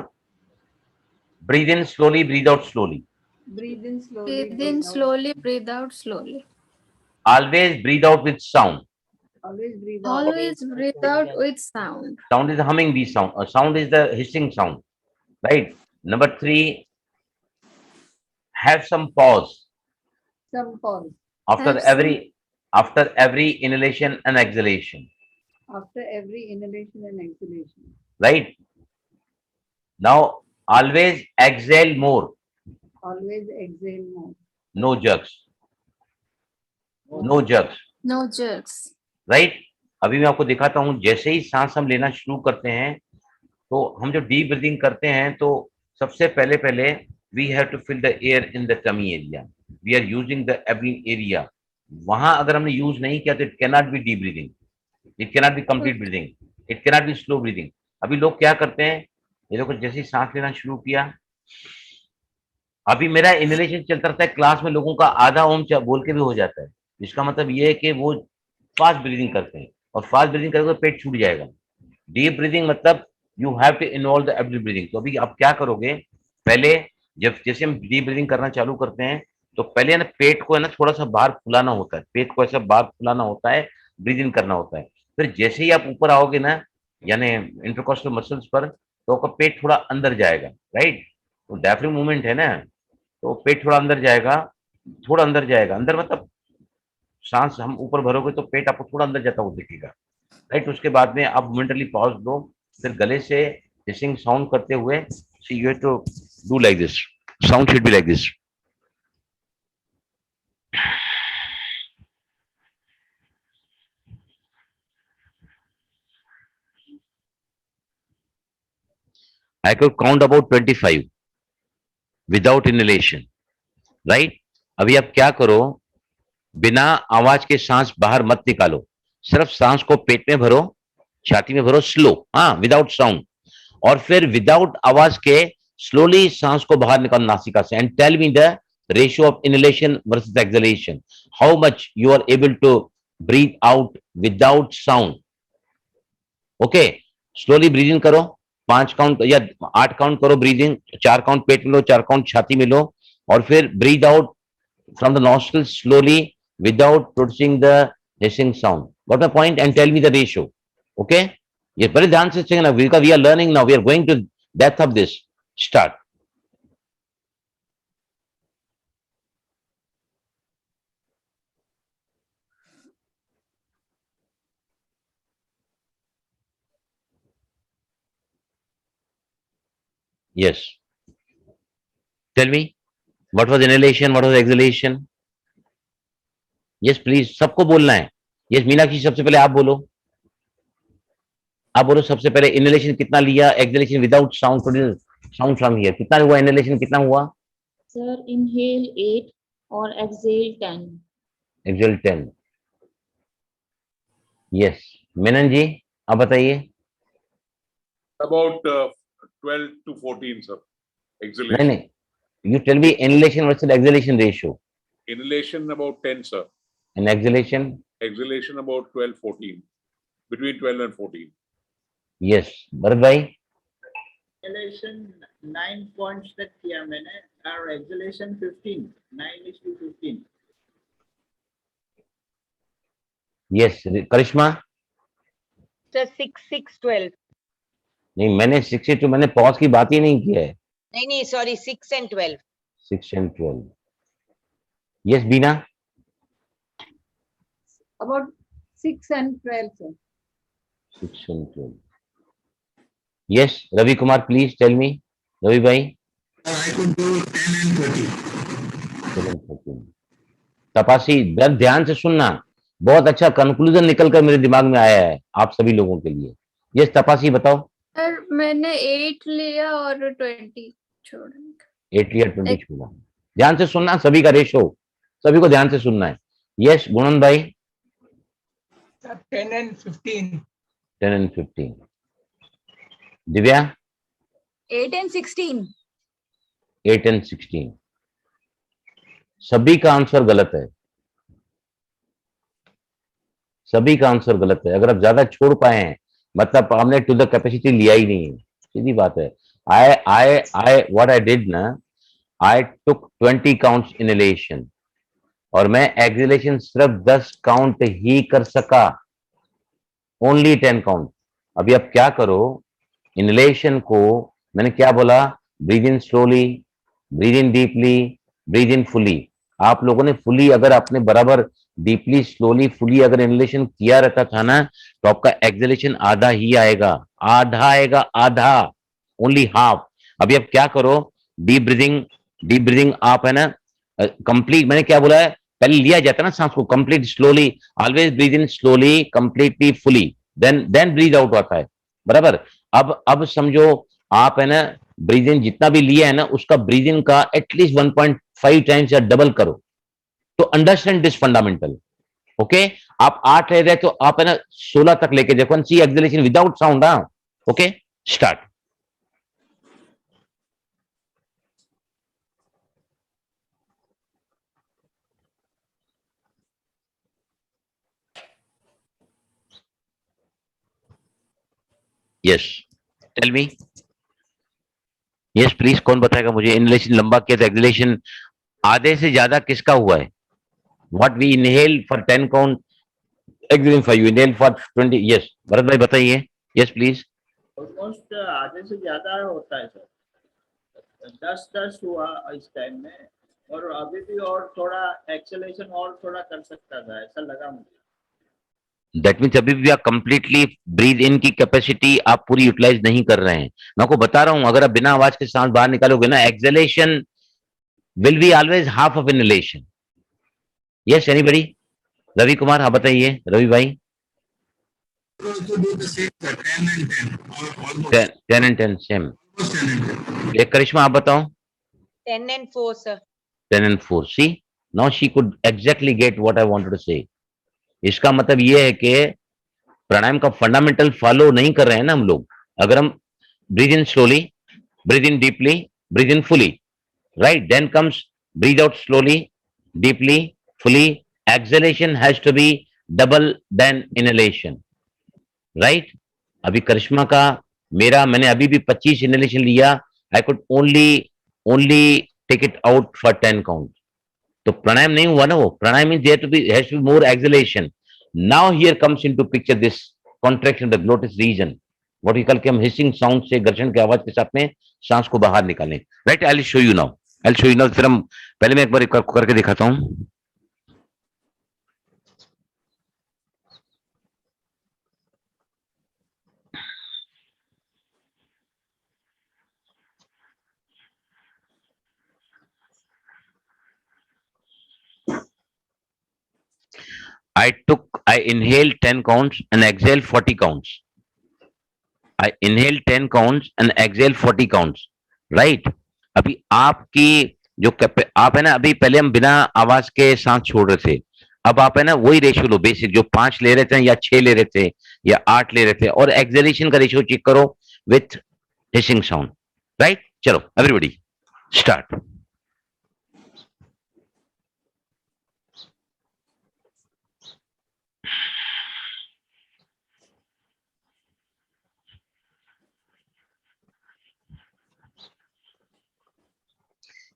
breathe in slowly, breathe out slowly. Breathe in slowly. Breathe in slowly, breathe out slowly. Always breathe out with sound. Always breathe out. Always breathe out with sound. Sound is the humming bee sound. Sound is the hissing sound. Right. Number 3, have some pause Some pause. after Have some- every inhalation and exhalation. After every inhalation and exhalation. Right. Now always exhale more. Always exhale more. No jerks. No jerks. No jerks. Right. अभी मैं आपको दिखाता हूं, जैसे ही सांस हम लेना शुरू करते हैं तो हम जो डीप ब्रीदिंग करते हैं तो सबसे पहले we have to fill the air in the tummy area, we are using the abdomen area. वहां अगर हमने यूज नहीं किया तो it can not be deep breathing, it can not be complete breathing, it can not be slow breathing. अभी लोग क्या करते हैं, ये लोग जैसे ही सांस लेना शुरू किया, अभी मेरा इनहेलेशन चलता रहता है, क्लास में लोगों का आधा ओम बोल के भी हो जाता है। इसका मतलब ये है कि वो फास्ट ब्रीदिंग करते हैं, और फास्ट ब्रीदिंग करेंगे तो पेट छूट जाएगा। डीप ब्रीदिंग मतलब you have to involve the abdomen breathing. तो अभी आप क्या करोगे, पहले जब जैसे हम डीप ब्रीदिंग करना चालू करते हैं तो पहले ना पेट को है ना थोड़ा सा बाहर फुलाना होता है, पेट को ऐसा बाहर फुलाना होता है, ब्रीदिंग करना होता है। फिर जैसे ही आप ऊपर आओगे ना, यानी इंटरकॉस्टल मसल्स पर, तो आपका पेट थोड़ा अंदर जाएगा। राइट। तो डायफ्राम मूवमेंट है ना, तो पेट थोड़ा अंदर जाएगा, थोड़ा अंदर जाएगा। अंदर मतलब सांस हम ऊपर भरोगे तो पेट आपको थोड़ा अंदर जाता हुआ दिखेगा। राइट। उसके बाद में आप मोमेंटली पॉज लो, फिर गले से हिसिंग साउंड करते हुए, see you have to do like this, sound should be like this. I could count about 25 without inhalation. Right? अभी आप क्या करो, बिना आवाज के सांस बाहर मत निकालो, सिर्फ सांस को पेट में भरो, छाती में भरो, स्लो, हाँ, विदाउट साउंड। और फिर विदाउट आवाज के स्लोली सांस को बाहर निकालो नासिका से, and tell me the ratio of inhalation versus exhalation, how much you are able to breathe out without sound. Okay, slowly breathing करो, 5 काउंट या 8 काउंट करो ब्रीदिंग, 4 काउंट पेट में लो, 4 काउंट छाती में लो, और फिर breathe out from the nostrils slowly without producing the hissing sound. Got my point? And tell me the ratio. Okay? ये बड़े ध्यान से चेक ना, because we are learning now. We are going to depth of this. Start. Yes. Tell me, what was inhalation? What was exhalation? Yes, please. सबको बोलना है। Yes, Meenakshi, सबसे पहले आप बोलो। आप बोलो सबसे पहले, इनहेलेशन कितना लिया, exhalation without sound, sound from here कितना हुआ, इनहेलेशन कितना हुआ? Sir, inhale 8 or exhale 10. Exhale 10। Yes, Menon ji आप बताइए। About 12 to 14, sir. नहीं Exhalation. नहीं, you tell me inhalation versus exhalation ratio, Inhalation about 10, sir. And exhalation. Exhalation about 12, 14. Between 12 and 14. Yes, Bharat bhai. Inhalation 9 points तक किया मैंने, और exhalation 15, 9:15. यस, करिश्मा। So 6, 6, 12. नहीं, मैंने 62, मैंने पॉज की बात ही नहीं की है। नहीं, sorry, 6 and 12. 6 and 12। Yes, Bina. About 6 and 12, sir. 6 and 12। Yes, Ravi Kumar, please tell me. Ravi bhai. I could do 10 and 13. 7 and 13। तपासी, ध्यान से सुनना, बहुत अच्छा कंक्लूजन निकलकर मेरे दिमाग में आया है आप सभी लोगों के लिए। यस, तपासी बताओ। सर, मैंने 8 लिया और 20 छोड़ा। 8 लिया, 20 छोड़ा। ध्यान से सुनना, सभी का रेशो, सभी को ध्यान से सुनना है। यस, गुणन भाई। 10 and 15. 10 and 15। Divya. 8 and 16. 8 and 16। सभी का आंसर गलत है। सभी का आंसर गलत है। अगर आप ज्यादा छोड़ पाए हैं मतलब आपने टू द कैपेसिटी लिया ही नहीं है, सीधी बात है। आई व्हाट आई डिड ना, आई टुक 20 काउंट्स इनहेलेशन और मैं एक्सहेलेशन सिर्फ 10 काउंट ही कर सका, ओनली 10 काउंट। अभी आप क्या करो, इनहेलेशन को मैंने क्या बोला, breathe in slowly, breathe in deeply, breathe in fully. आप लोगों ने फुली अगर आपने बराबर डीपली स्लोली फुली अगर इनहेलेशन किया रहता था ना तो आपका एक्सहेलेशन आधा ही आएगा, आधा आएगा, आधा, ओनली हाफ। अभी आप क्या करो, डीप ब्रीदिंग आप है ना कंप्लीट, मैंने क्या बोला है, पहले लिया जाता है ना सांस को complete slowly, always breathe in slowly completely fully, then breathe out आता है, बराबर। अब समझो आप है ना ब्रीथ इन जितना भी लिया है ना उसका ब्रीथ इन का एटलीस्ट 1.5 टाइम्स या डबल करो, तो अंडरस्टैंड दिस फंडामेंटल। ओके, आप 8 ले रहे तो आप है ना 16 तक लेके देखो, see exhalation without sound. Okay, start. Yes, tell me, yes please, कौन बताएगा मुझे इनहेलेशन लंबा किया तो एक्सहेलेशन आधे से ज्यादा किसका हुआ है? What we inhale for 10 count, exhale for you inhale for 20। Yes Bharat bhai बताइए, यस प्लीज। ऑलमोस्ट आधे से ज्यादा होता है सर, 10 हुआ इस टाइम में, और अभी भी और थोड़ा एक्सेलेरेशन और थोड़ा कर सकता था, ऐसा लगा मुझे। दैट मीन्स अभी भी आप कंप्लीटली ब्रीथ इन की कैपेसिटी आप पूरी यूटिलाइज नहीं कर रहे हैं। मैं आपको बता रहा हूं अगर आप बिना आवाज के सांस बाहर निकालोगे ना exhalation will be always half of inhalation. Yes anybody? Ravi Kumar, हाँ बताइए रवि भाई। Also do the same, sir, 10 and 10, or almost 10 and 10 same. almost 10 and 10. एक करिश्मा आप बताओ। 10 and 4, sir. 10 and 4, see now she could exactly get what I wanted to say. इसका मतलब ये है कि प्राणायाम का फंडामेंटल फॉलो नहीं कर रहे हैं ना हम लोग। अगर हम breathe in slowly, breathe in deeply, breathe in fully, right, then comes breathe out slowly, deeply, fully, exhalation has to be double then inhalation, right. अभी करिश्मा का मेरा मैंने अभी भी 25 इनहेलेशन लिया, I could only take it out for 10 count, तो प्राणायाम नहीं हुआ ना वो। Pranayama means there to be has to be more exhalation. Now here comes into picture this contraction of the glottis region, what we call के हम hissing sound से गर्जन की आवाज के साथ में सांस को बाहर निकालें, right. I will show you now, फिर हम पहले मैं एक बार करके दिखाता हूं। I inhaled 10 counts and exhaled 40 counts. I inhaled 10 counts and exhaled 40 counts. Right? अभी आपकी जो आप है ना, अभी पहले हम बिना आवाज के सांस छोड़ रहे थे, अब आप है ना वही रेशियो लो बेसिक, जो 5 ले रहे थे या 6 ले रहे थे या 8 ले रहे थे, और एक्सहेलेशन का रेशियो चेक करो विथ हिसिंग साउंड, राइट। चलो everybody start.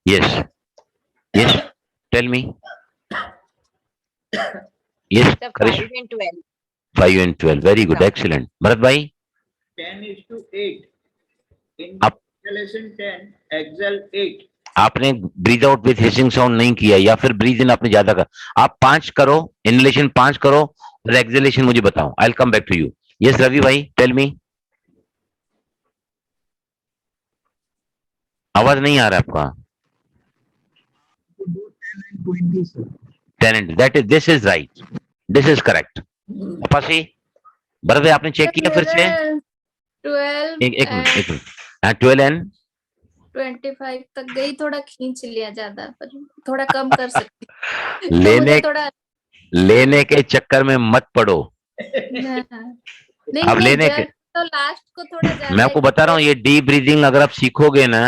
Yes, tell me. Yes, Sir, Karish. 5 and 12. 5 and 12, very good, excellent. Bharat bhai, 10:8. Up. Inhalation 10, exhale 8. आपने breathe out with hissing sound नहीं किया, या फिर ब्रीथ इन आपने ज्यादा करा। आप 5 करो, इनहेलेशन 5 करो और एक्सहेलेशन मुझे बताओ। I will come back to you. Yes Ravi bhai, tell मी। आवाज नहीं आ रहा आपका। To do 10 and 20, sir. 10 and this is right, this is correct। Apache, Bharat भाई आपने चेक किया फिर से? 12 एक मिनट, हाँ 12 and 25 तक गई, थोड़ा खींच लिया ज्यादा, पर थोड़ा कम कर सकती। लेने थोड़ा लेने के चक्कर में मत पड़ो। नहीं, अब लेने के तो लास्ट को थोड़ा ज्यादा। मैं आपको बता रहा हूँ, ये डीप ब्रीदिंग अगर आप सीखोगे ना,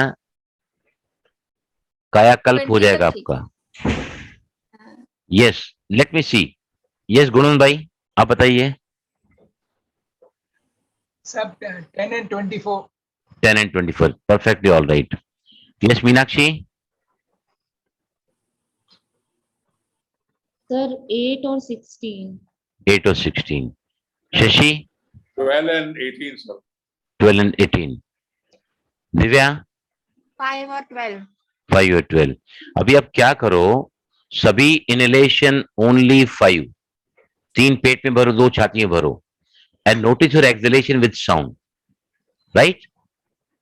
कायाकल्प हो जाएगा आपका। यस, लेट मी सी। यस गुणन भाई, आप बताइए। सब 10 and 24. 10 and 24, perfectly all right. Yes, Meenakshi. Sir 8 और 16। 8 or 16. Shashi, 12 and 18, sir. 12 and 18. Divya, 5 or 12. 5 or 12. अभी आप क्या करो, सभी इनहेलेशन ओनली 5, 3 पेट में भरो, 2 छाती में भरो, and notice your exhalation with sound, right?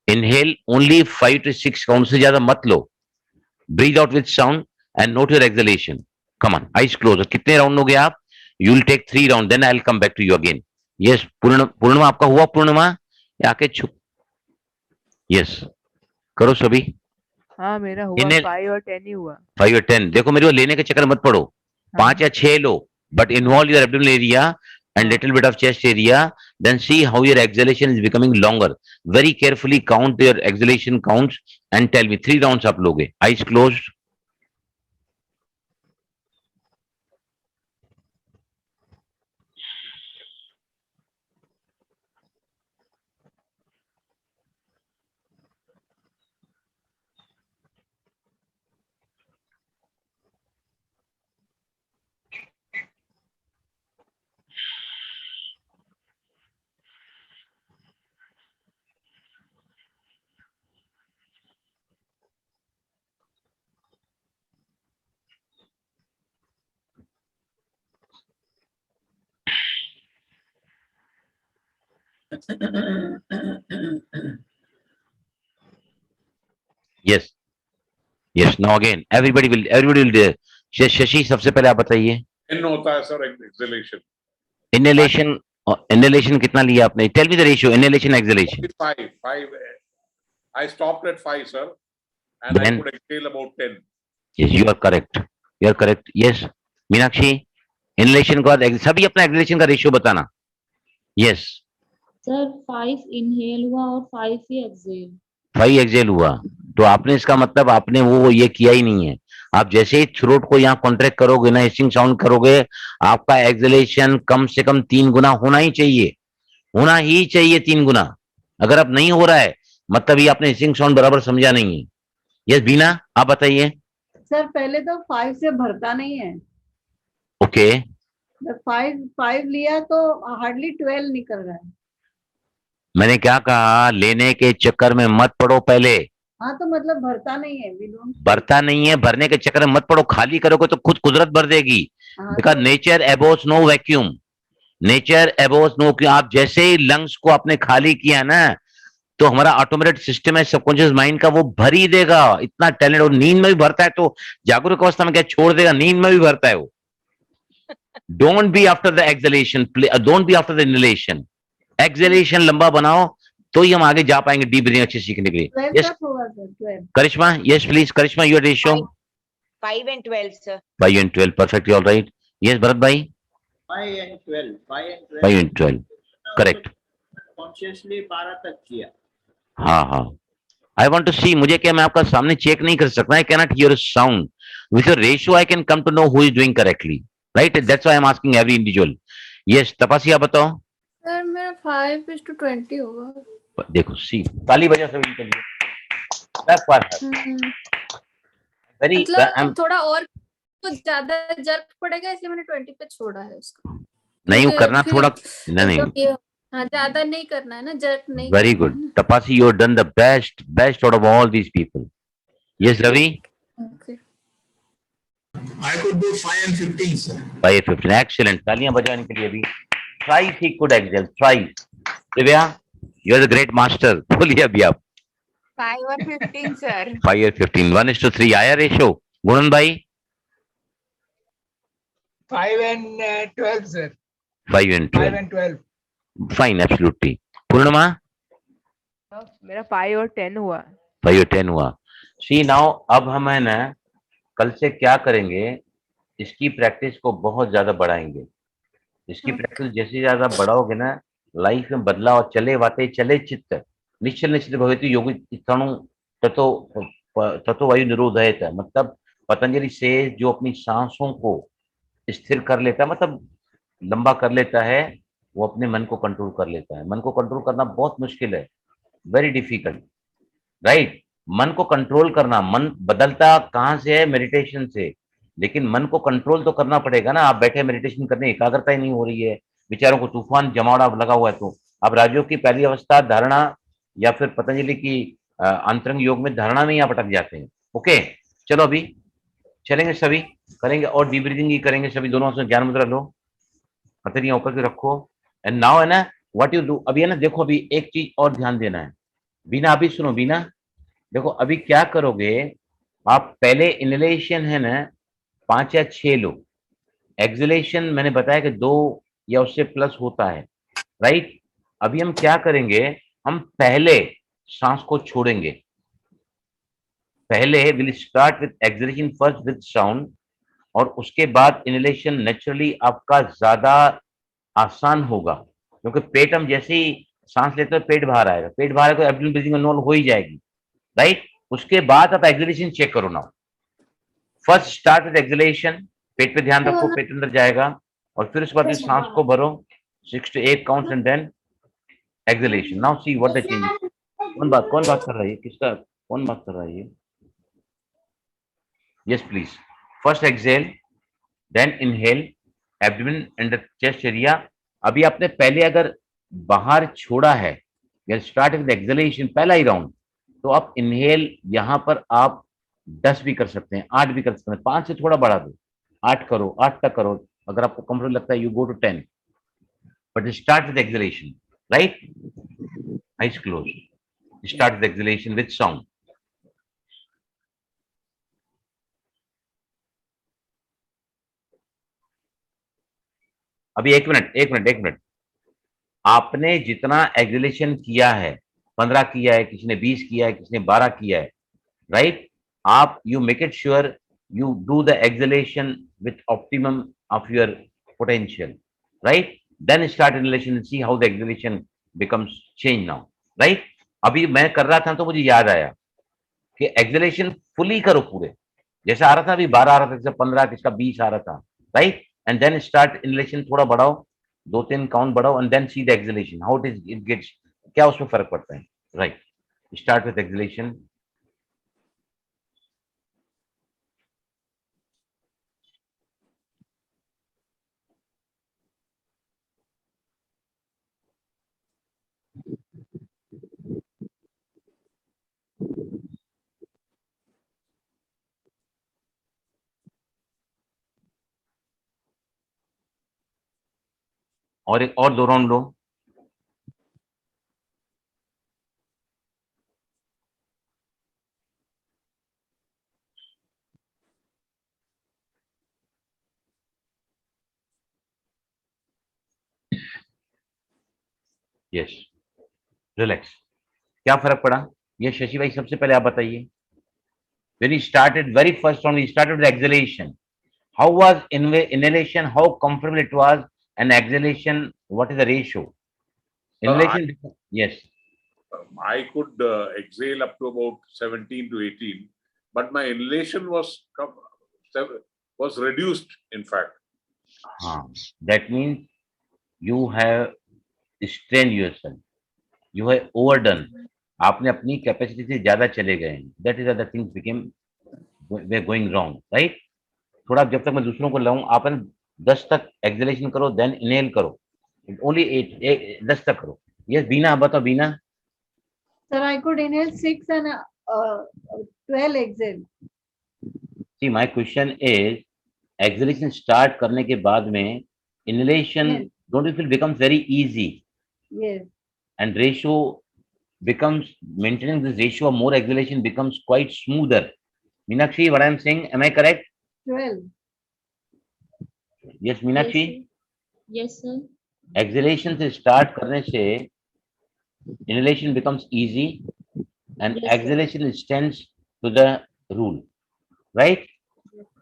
Inhale only 5 to 6 count से ज्यादा मत लो, breathe out with sound and note your exhalation. Come on, eyes close. कितने राउंड हो गए आप? You will take 3 round, then I will come back to you again. Yes, Purnima आपका हुआ? पूर्णिमा आके छुप. यस, करो सभी. हाँ मेरा हुआ। Inhale. 5 और 10 ही हुआ। 5 और 10. देखो मेरे को लेने के चक्कर मत पड़ो. 5 या 6 लो, but involve your abdominal area and little bit of chest area. Then see how your exhalation is becoming longer. Very carefully count your exhalation counts and tell me 3 rounds आप लोगे. Eyes closed. Yes. Yes. Now again, everybody will do. Shashi सबसे पहले आप बताइए. 10 होता है sir exhalation. Inhalation कितना लिया आपने? Tell me the ratio. Inhalation, exhalation. 5. I stopped at 5, sir, and I Then- could exhale about 10. Yes, you are correct. You are correct. Yes, Meenakshi, inhalation के बाद सभी अपना exhalation का रेशियो बताना. Yes. सर 5 इनहेल हुआ और 5 ही एक्सहेल। 5 एक्सहेल हुआ, तो आपने इसका मतलब आपने वो ये किया ही नहीं है। आप जैसे ही थ्रोट को यहाँ कॉन्ट्रैक्ट करोगे ना, हिसिंग साउंड करोगे, आपका एक्सहेलेशन कम से कम 3 गुना होना ही चाहिए, 3 गुना। अगर अब नहीं हो रहा है मतलब ये आपने हिसिंग साउंड बराबर समझा नहीं है। यस बीना, आप बताइए। सर पहले तो 5 से भरता नहीं है। ओके, जब 5 लिया तो हार्डली 12 निकल रहा है। मैंने क्या कहा, लेने के चक्कर में मत पड़ो पहले। हाँ तो मतलब भरता नहीं है, भरता नहीं है, भरने के चक्कर में मत पड़ो, खाली करोगे तो खुद कुदरत भर देगी। Because nature abhors no vacuum, nature abhors no. आप जैसे ही लंग्स को आपने खाली किया ना, तो हमारा ऑटोमेटेड सिस्टम है सबकॉन्शियस माइंड का, वो भर ही देगा। इतना टैलेंट, और नींद में भी भरता है, तो जागरूक अवस्था में क्या छोड़ देगा, नींद में भी भरता है वो। Don't be after the exhalation, don't be after the inhalation. Exhalation लंबा बनाओ तो ही हम आगे जा पाएंगे डीप ब्रीथिंग अच्छे सीखने के लिए। Yes Karishma, yes please Karishma, your ratio 5 and 12, sir. 5 and 12, perfectly all right. Yes Bharat भाई, 5 and 12, 5 and 12, करेक्ट। कॉन्शियसली 12 तक किया। हाँ हाँ, आई वॉन्ट टू सी, मुझे क्या, मैं आपका सामने चेक नहीं कर सकता, I can not hear sound with your ratio, I can come to know who is doing correctly, right? That's why I am asking every individual. Yes Tapasya, आप बताओ। सर मेरा 5:20 होगा। देखो सी, ताली बजा सभी के लिए। वेरी, मतलब थोड़ा और कुछ ज्यादा जर्क पड़ेगा, इसलिए मैंने 20 पे छोड़ा है उसको। नहीं वो करना फिर- थोड़ा, नहीं हाँ ज्यादा नहीं करना है ना, जर्क नहीं। Very good Tapasi, you done the best out of all these people. Yes Ravi, Okay. I could do 5 and 15, sir. 5:15, excellent, तालियां बजाने के लिए। अभी try he could excel, try। Divya, you are the great master, बोलिए अभी आप। 5 और 15 सर। 5 और 15, 1:3 आया रेशो। गुणन भाई 5 and 12, sir. 5 and 5 12, and 12. fine, absolutely। पूर्णिमा मेरा 5 और 10 हुआ। 5 और 10 हुआ। सी नाउ, अब हम है ना कल से क्या करेंगे, इसकी प्रैक्टिस को बहुत ज्यादा बढ़ाएंगे। इसकी प्रैक्टिस जैसे ज्यादा बढ़ाओगे ना, लाइफ में बदलाव चले वाते चले चित्त निश्चल निश्चित भवति योगी इत्थाणु ततो वायु निरोधयत। मतलब पतंजलि से जो अपनी सांसों को स्थिर कर लेता है, मतलब लंबा कर लेता है वो अपने मन को कंट्रोल कर लेता है। मन को कंट्रोल करना बहुत मुश्किल है, वेरी डिफिकल्ट, राइट। मन को कंट्रोल करना, मन बदलता कहाँ से है? मेडिटेशन से। लेकिन मन को कंट्रोल तो करना पड़ेगा ना। आप बैठे मेडिटेशन करने, एकाग्रता ही नहीं हो रही है, विचारों को तूफान जमावड़ा लगा हुआ है। तो अब राजयोग की पहली अवस्था धारणा या फिर पतंजलि की अंतरंग योग में धारणा में ही आप अटक जाते हैं। ओके, चलो अभी चलेंगे, सभी करेंगे और डीप ब्रीदिंग ही करेंगे सभी। दोनों से ज्ञान मुद्रा लो, हथेलियां ऊपर की रखो एंड नाउ है ना व्हाट यू डू। अभी है ना, देखो अभी एक चीज और ध्यान देना है। बीना अभी सुनो, बीना देखो अभी क्या करोगे आप। पहले इनहेलेशन है ना 5 या 6 लो। एक्सहेलेशन मैंने बताया कि 2 या उससे प्लस होता है, राइट। अभी हम क्या करेंगे, हम पहले सांस को छोड़ेंगे। पहले will start with exhalation first with sound, और उसके बाद इनहेलेशन नेचुरली आपका ज्यादा आसान होगा, क्योंकि पेट हम जैसे ही सांस लेते हैं पेट बाहर आएगा। पेट बाहर आएगा तो एब्डोमेन ब्रीथिंग नॉर्मल हो ही जाएगी, राइट। उसके बाद आप एक्सहेलेशन चेक करो now. First start with exhalation, पेट पे ध्यान रखो, पेट अंदर जाएगा, और फिर उसके बाद सांस को भरो 6 to 8 counts and then exhalation. Now see what the change. कौन बात कर रहा है? किसका कौन बात कर रहा है ये? Yes please. First exhale, then inhale, abdomen and the chest area. अभी आपने पहले अगर बाहर छोड़ा है या स्टार्ट विद एक्सहेलेशन पहला ही राउंड, तो आप इनहेल यहां पर आप 10 भी कर सकते हैं, 8 भी कर सकते हैं, 5 से थोड़ा बढ़ा दो, 8 करो, 8 तक करो। अगर आपको कंफर्टेबल लगता है you go to 10, but start with exhalation, right. Eyes close, start with exhalation with sound. अभी एक मिनट। आपने जितना एक्सहेलेशन किया है, 15 किया है, किसी ने 20 किया है, किसी ने 12 किया है, राइट। आप you make it sure you do the exhalation with optimum of your potential, right? Then start inhalation and see how the exhalation becomes change now, right? अभी मैं कर रहा था तो मुझे याद आया कि एक्सहेलेशन फुली करो पूरे, जैसा आ रहा था अभी 12 आ रहा था, जैसे 15, किसका 20 आ रहा था, right. And then start inhalation, थोड़ा बढ़ाओ, 2-3 काउंट बढ़ाओ, and then see the exhalation how it gets, क्या उसमें फर्क पड़ता है, राइट। Start with exhalation. और एक और 2 राउंड लो। Yes, relax. क्या फर्क पड़ा ये शशि भाई, सबसे पहले आप बताइए। when you started very first round, you started with exhalation, how was inhalation, how comfortable it was, and exhalation, what is the ratio? Inhalation, yes. I could exhale up to about 17 to 18, but my inhalation was reduced, in fact. That means you have strained yourself, you have overdone. आपने अपनी capacity से ज्यादा चले गए हैं, that is how the things became were going wrong, right? थोड़ा जब तक मैं दूसरों को लाऊं, आप 10 तक एक्सहेलेशन करो, देन इनहेल करो, ओनली 10 तक करो। यस बीना, आप बताओ बीना। Sir, I could inhale 6 and 12 exhale. See, my question is, exhalation start करने के बाद में inhalation, Yes. don't you feel becomes very easy, Yes. and ratio becomes, maintaining this ratio of more exhalation becomes quite smoother. Meenakshi, what I am saying, am I correct? 12. Yes, Meenakshi. Yes, sir. Exhalation से start करने से inhalation becomes easy and Yes, sir. exhalation extends to the rule, right?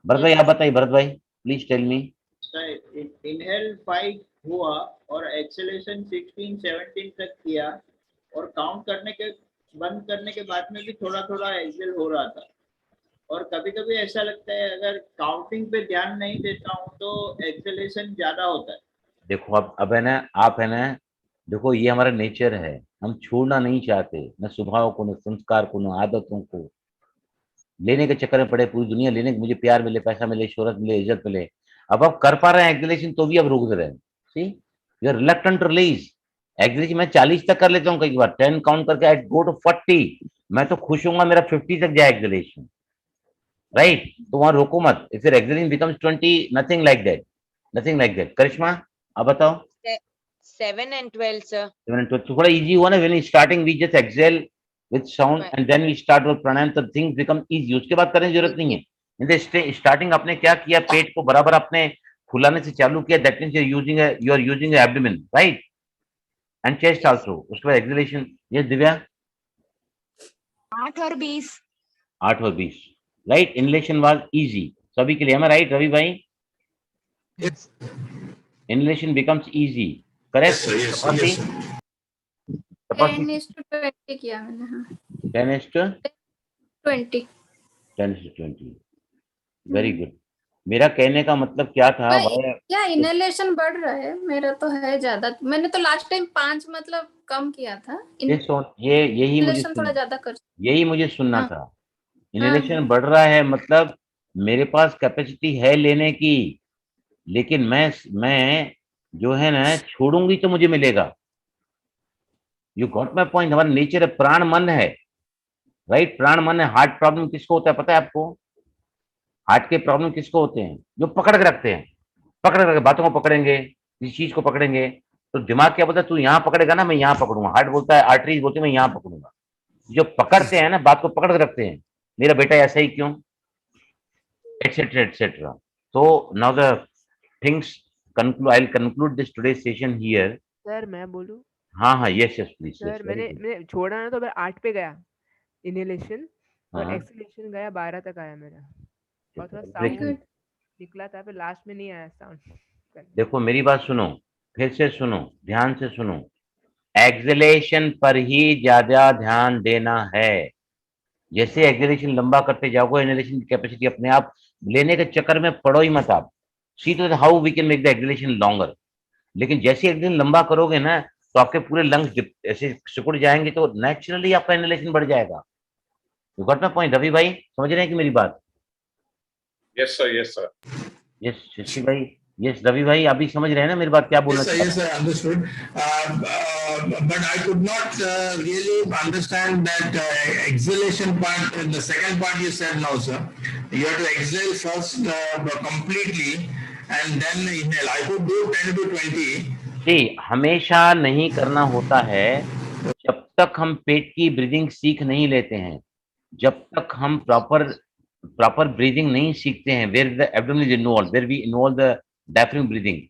Bharat भाई आप बताइए, भरत भाई please tell me. Inhale 5 हुआ और acceleration 16-17 तक किया, और काउंट करने के बंद करने के बाद में भी थोड़ा थोड़ा एक्सेल हो रहा था। और कभी कभी ऐसा लगता है अगर काउंटिंग पे ध्यान नहीं देता हूँ तो एक्सेलेशन ज्यादा होता है, देखो अब है ना, आप है ना, देखो ये हमारा नेचर है, हम छोड़ना नहीं चाहते, न स्वभाव को, न संस्कार को, न आदतों को। लेने के चक्कर में पड़े पूरी दुनिया, लेने के, मुझे प्यार मिले, पैसा मिले, शोहरत मिले, इज्जत मिले। अब आप कर पा रहे हैं एक्सलेशन तो भी अब रोक दे रहे हैं। See you are reluctant to release exhalation. मैं 40 तक कर लेता हूँ कई बार, 10 काउंट करके आई गो टू 40। मैं तो खुश हूँ मेरा 50 तक जाए एक्सलेशन, राइट? तो वहां रोको मत। फिर exhalation becomes 20, nothing like that, nothing like that. Karishma आप बताओ। 7 and 12, sir. तो थोड़ा इजी हुआ ना, when starting we just exhale with sound and then we start with pranayama, तो थिंग्स बिकम इजी। उसके बाद करने की जरूरत नहीं है। इन द स्टार्टिंग आपने क्या किया, पेट को बराबर आपने फुलाने से चालू किया, that means you are using abdomen, right? And chest also. उसके बाद एक्सलेशन। ये दिव्या 8 और 20. 8 और 20, राइट? इनलेशन वाज इजी सभी के लिए, हमें राइट रवि भाई? Yes. Inhalation becomes easy, correct? Yes, sir. Yes, sir. 10:20 किया मैंने। हाँ 20। 10:20, वेरी गुड। मेरा कहने का मतलब क्या था भाई? क्या इनहेलेशन बढ़ रहा है? मेरा तो है ज्यादा। मैंने तो लास्ट टाइम 5 मतलब कम किया था। ये यही मुझे थोड़ा ज्यादा कर। यही मुझे सुनना हाँ, था। इनहेलेशन बढ़ रहा है मतलब मेरे पास कैपेसिटी है लेने की, लेकिन मैं जो है ना, छोड़ूंगी तो मुझे मिलेगा। You got my point? हमारा नेचर है, प्राण मन है, राइट? प्राण मन है। हार्ट प्रॉब्लम किसको होता है पता है आपको? हार्ट के प्रॉब्लम किसको होते हैं? जो पकड़ के रखते हैं, पकड़ के बातों को पकड़ेंगे, किसी चीज को पकड़ेंगे, तो दिमाग क्या बोलता है, तू यहाँ पकड़ेगा ना, मैं यहाँ पकड़ूंगा। हार्ट बोलता है, आर्टरीज बोलती है, मैं यहाँ पकड़ूंगा। जो पकड़ते हैं ना, बात को पकड़ के रखते हैं, मेरा बेटा ऐसा ही क्यों, एटसेट्रा एटसेट्रा। तो now the things conclude, I'll conclude this today's session here. Sir मैं बोलूं? हाँ हाँ, यस यस प्लीज। सर मैंने छोड़ा ना तो मैं 8 पे गया इनहेलेशन, और हाँ। एक्सहेलेशन गया 12 तक आया मेरा, और थोड़ा Very साउंड good. निकला था, फिर लास्ट में नहीं आया साउंड। देखो मेरी बात सुनो, फिर से सुनो, ध्यान से सुनो। एक्सलेशन पर ही ज्यादा ध्यान देना है। जैसे एक्सलेशन लंबा करते जाओगे, इनहेलेशन की कैपेसिटी अपने आप लेने के चक्कर में पड़ो ही मत आप। सी तो how we can make the exhalation longer. लेकिन जैसे एक्सलेशन लंबा करोगे ना, तो आपके पूरे लंग्स ऐसे सिकुड़ जाएंगे, तो नेचुरली आपका इनहेलेशन बढ़ जाएगा। You got my point Ravi bhai? समझ रहे हैं कि मेरी बात? Yes, sir. Yes, sir. Yes Shashi भाई, यस रवि भाई, आप भी समझ रहे हैं ना मेरी बात क्या बोलना चाह रहा हूं? Yes, sir, understood. But I could not really understand that exhalation part. The second part you said now, sir. You have to exhale first completely and then inhale. I could do 10 to 20. जी, हमेशा नहीं करना होता है। जब तक हम पेट की breathing सीख नहीं लेते हैं, जब तक हम प्रॉपर ब्रीदिंग नहीं सीखते हैं, where the abdomen is involve, where we involve the diaphragm breathing,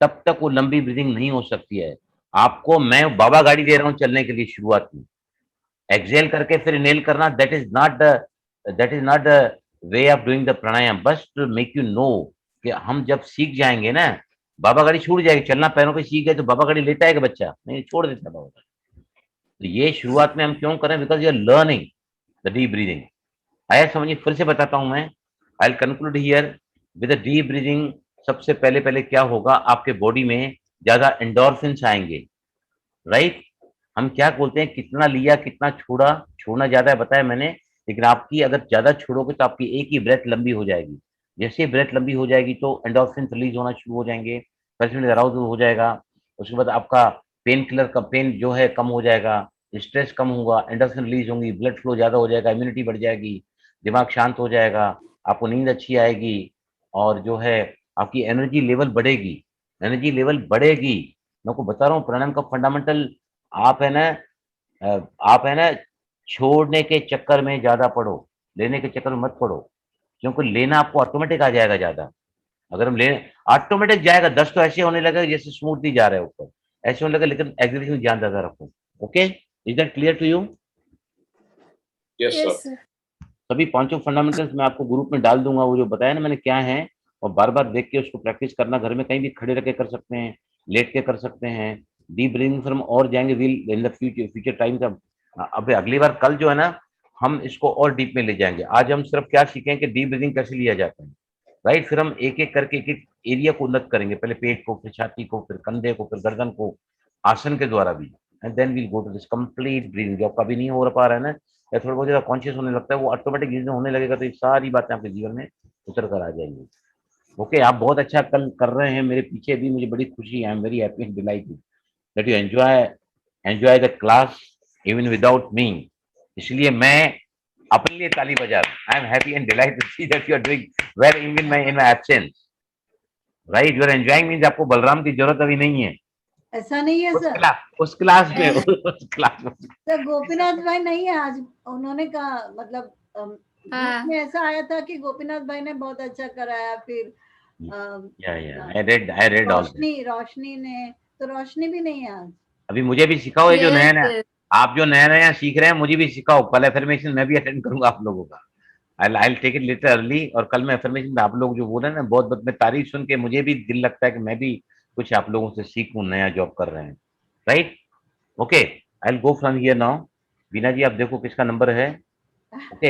तब तक वो लंबी ब्रीदिंग नहीं हो सकती है। आपको मैं बाबा गाड़ी दे रहा हूँ चलने के लिए शुरुआत में, एक्सेल करके फिर इनहेल करना, that is not the way of doing the pranayama. बस टू मेक यू नो कि हम जब सीख जाएंगे ना, बाबा गाड़ी छूट जाएगी। चलना पैरों पे सीख गए तो बाबा गाड़ी लेता है कि बच्चा नहीं, छोड़ देता बाबा गाड़ी। तो ये शुरुआत में हम क्यों करें? Because you are learning the deep breathing. आया समझिए? फिर से बताता हूं मैं। I will conclude here with deep breathing. सबसे पहले क्या होगा, आपके बॉडी में ज्यादा एंडोर्फिन्स आएंगे, राइट? हम क्या बोलते हैं, कितना लिया कितना छोड़ा, छोड़ना ज्यादा है बताया मैंने, लेकिन आपकी अगर ज्यादा छोड़ोगे तो आपकी एक ही ब्रेथ लंबी हो जाएगी। जैसे ब्रेथ लंबी हो जाएगी तो एंडोर्फिन रिलीज होना शुरू हो जाएंगे, अराउज हो जाएगा। उसके बाद आपका पेन किलर का पेन जो है कम हो जाएगा, स्ट्रेस कम होगा, एंडोर्फिन रिलीज होंगी, ब्लड फ्लो ज्यादा हो जाएगा, इम्यूनिटी बढ़ जाएगी, दिमाग शांत हो जाएगा, आपको नींद अच्छी आएगी, और जो है आपकी एनर्जी लेवल बढ़ेगी। एनर्जी लेवल बढ़ेगी। मैं को बता रहा हूँ प्राणायाम का फंडामेंटल। आप है ना छोड़ने के चक्कर में ज्यादा पढ़ो, लेने के चक्कर में मत पढ़ो, क्योंकि लेना आपको ऑटोमेटिक आ जाएगा ज्यादा। अगर हम ले ऑटोमेटिक जाएगा, 10 तो ऐसे होने लगेगा जैसे स्मूथली जा रहे हो ऊपर, ऐसे होने लगेगा, लेकिन एक्सलेशन में ध्यान ज्यादा रखो। Okay, is that clear to you? Yes, sir. Yes sir. सभी पांचों फंडामेंटल्स मैं आपको ग्रुप में डाल दूंगा, वो जो बताया ना मैंने क्या है, और बार बार देख के उसको प्रैक्टिस करना। घर में कहीं भी खड़े रख के कर सकते हैं, लेट के कर सकते हैं। डीप ब्रीथिंग फिर हम और जाएंगे will in the future time. अब अगली बार कल जो है ना, हम इसको और डीप में ले जाएंगे। आज हम सिर्फ क्या सीखें कि डीप ब्रीथिंग कैसे लिया जाता है, राइट? फिर हम एक एक करके एक एक एरिया को उन्नत करेंगे, पहले पेट को, फिर छाती को, फिर कंधे को, फिर गर्दन को, आसन के द्वारा भी, and then we'll go to this complete breathing. जो आपका भी नहीं हो पा रहा है ना, या थोड़ा बहुत ज्यादा कॉन्शियस होने लगता है, वो ऑटोमेटिक होने लगेगा, तो ये सारी बातें आपके जीवन में उतर कर आ जाएंगी। ओके, आप बहुत अच्छा कल कर रहे हैं, मेरे पीछे भी मुझे बड़ी खुशी है। I am very happy and delighted that you enjoy the class even without me. इसलिए मैं अपने लिए ताली बजा रहा हूं। I am happy and delighted to see that you are doing well even in my absence, right? You are enjoying means आपको बलराम की जरूरत अभी नहीं है ऐसा नहीं है सर। उस क्लास में उस क्लास में। सर गोपीनाथ भाई नहीं है आज, उन्होंने कहा मतलब हाँ। में ऐसा आया था कि गोपीनाथ भाई ने बहुत अच्छा कराया, फिर आई रेड ऑल। रोशनी ने, तो रोशनी भी नहीं है आज। अभी मुझे भी सिखाओ, ये जो Yes, नया yes. आप जो नया सीख रहे हैं, मुझे भी सिखाओ। कल एफर्मेशन मैं भी अटेंड करूंगा आप लोगों का। I'll take it later early। और कल मैं एफर्मेशन आप लोग जो बोल रहे हैं ना, बहुत मैं तारीफ सुन के मुझे भी दिल लगता है कि मैं भी कुछ आप लोगों से सीखूं, नया जॉब कर रहे हैं, right? Okay, I will go from here now. Bina ji आप देखो किसका नंबर है। ओके,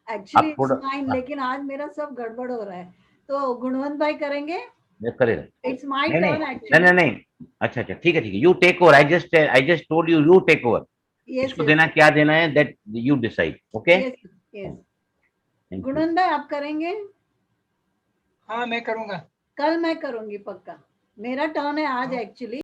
एक्चुअली थोड़ा माइन, लेकिन आज मेरा सब गड़बड़ हो रहा है, तो गुणवंत भाई करेंगे। करेगा। इट्स माय नहीं टर्न नहीं एक्चुअली। नहीं, अच्छा ठीक है, you take over. I just told you take over. Yes इसको देना क्या देना है, that you decide. Okay, yes. Gunwant भाई आप करेंगे? हाँ मैं करूंगा। कल मैं करूंगी पक्का, मेरा टर्न है आज एक्चुअली।